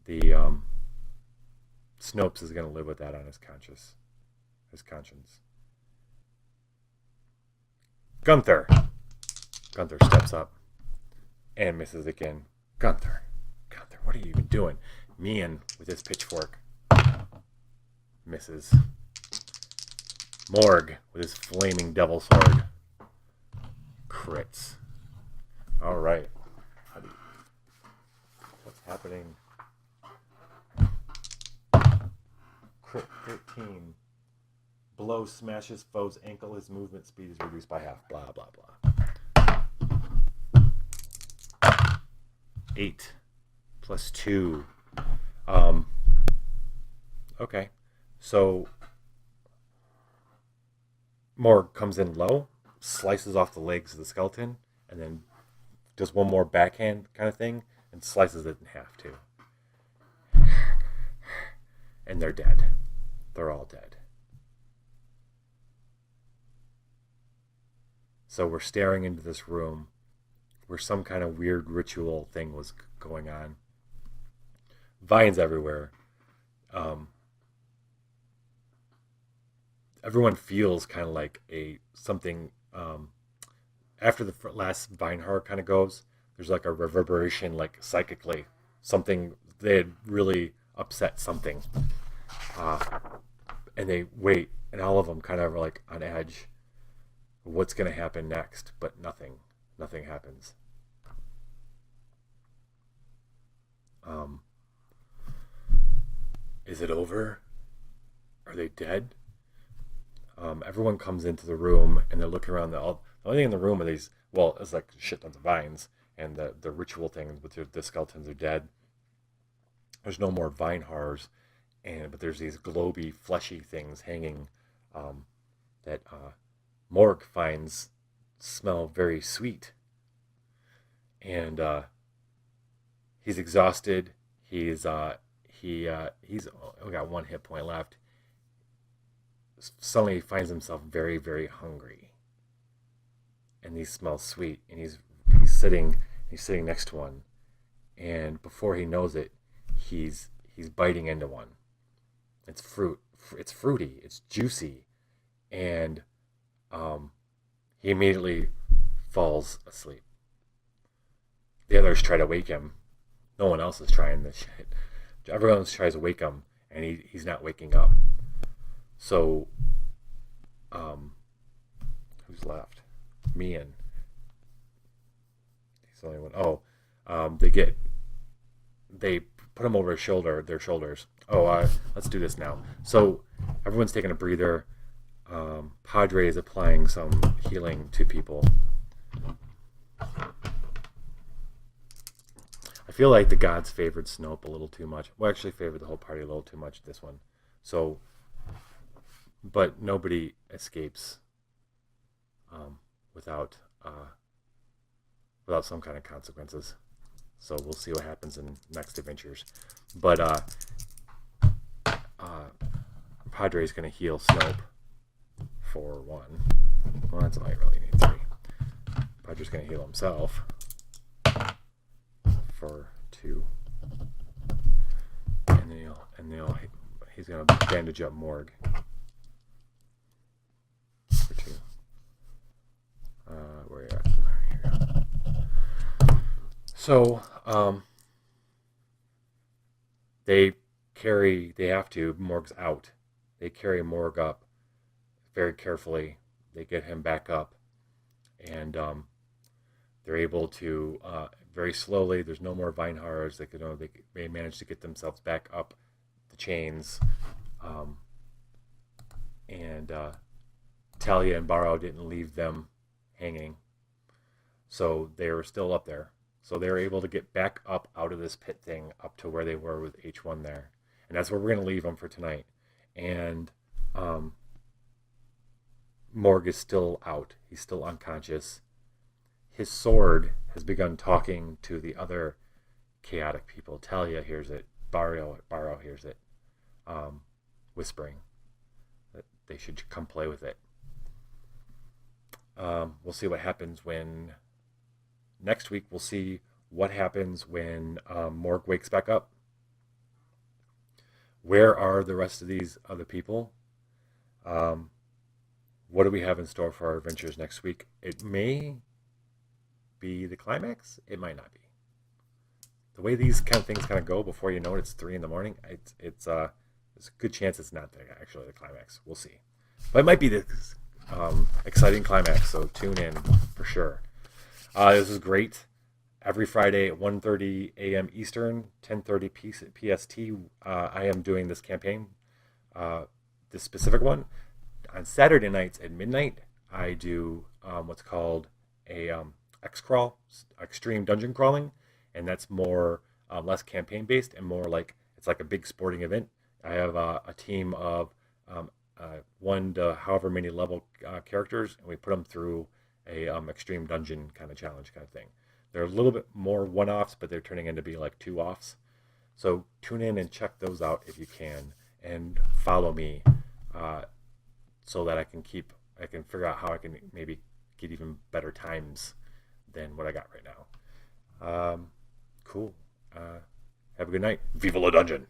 The Snopes is going to live with that on his conscience. Gunther steps up and misses again. Gunther, what are you even doing? Mian with his pitchfork misses. Morg with his flaming devil sword crits. All right. What's happening? Crit 13. Blow smashes foe's ankle. His movement speed is reduced by half. Blah, blah, blah. 8 plus 2. Okay. So Morg comes in low, slices off the legs of the skeleton, and then does one more backhand kind of thing and slices it in half too. and they're dead. They're all dead. So we're staring into this room where some kind of weird ritual thing was going on. Vines everywhere. Um, Everyone feels kind of like a something. After the last vine horror kind of goes, there's like a reverberation, like psychically, something they had really upset something, uh, and they wait, and all of them kind of are like on edge. What's going to happen next? But nothing happens. Um, is it over? Are they dead? Everyone comes into the room and they're looking around. The only thing in the room are these. Well, it's like shit tons of vines and the ritual things. But the skeletons are dead. There's no more vine horrors, but there's these globy, fleshy things hanging that Morg finds smell very sweet, and he's exhausted. He's only got one hit point left. Suddenly he finds himself very, very hungry, and he smells sweet, and he's sitting next to one, and before he knows it, he's biting into one. It's fruit. It's fruity. It's juicy, and he immediately falls asleep. The others try to wake him. No one else is trying this shit. Everyone else tries to wake him, and he's not waking up. So, who's left? Me and he's the only one. Oh, they put him over their shoulders. Oh, let's do this now. So everyone's taking a breather. Padre is applying some healing to people. I feel like the gods favored Snope a little too much. Well, actually favored the whole party a little too much this one. So, but nobody escapes without some kind of consequences. So we'll see what happens in next adventures. But Padre's going to heal Snope for 1. Well, that's all you really need, 3. Padre's going to heal himself for 2. And he's going to bandage up Morg for 2. Where are you at? Here you go. So, Morg's out. They carry Morg up very carefully. They get him back up, and they're able to very slowly. There's no more vine horrors. They manage to get themselves back up the chains, and Talia and Barrow didn't leave them hanging, so they were still up there. So they were able to get back up out of this pit thing up to where they were with H1 there, and that's where we're going to leave them for tonight. And Morg is still out. He's still unconscious. His sword has begun talking to the other chaotic people. Talia hears it. Barrow hears it, whispering that they should come play with it. We'll see what happens when... Next week, we'll see what happens when Morg wakes back up. Where are the rest of these other people? What do we have in store for our adventures next week? It may be the climax. It might not be. The way these kind of things kind of go, before you know it, it's 3 a.m. There's a good chance it's not actually the climax. We'll see. But it might be the exciting climax, so tune in for sure. This is great. Every Friday at 1:30 a.m. Eastern, 10:30 PST, I am doing this campaign, this specific one. On Saturday nights at midnight, I do what's called a X-Crawl, extreme dungeon crawling, and that's more less campaign based and more like it's like a big sporting event. I have a team of 1 to however many level characters, and we put them through a extreme dungeon kind of challenge kind of thing. They're a little bit more one-offs, but they're turning into be like 2-offs. So tune in and check those out if you can. and follow me, so that I can figure out how I can maybe get even better times than what I got right now. Cool. Have a good night. Viva la dungeon.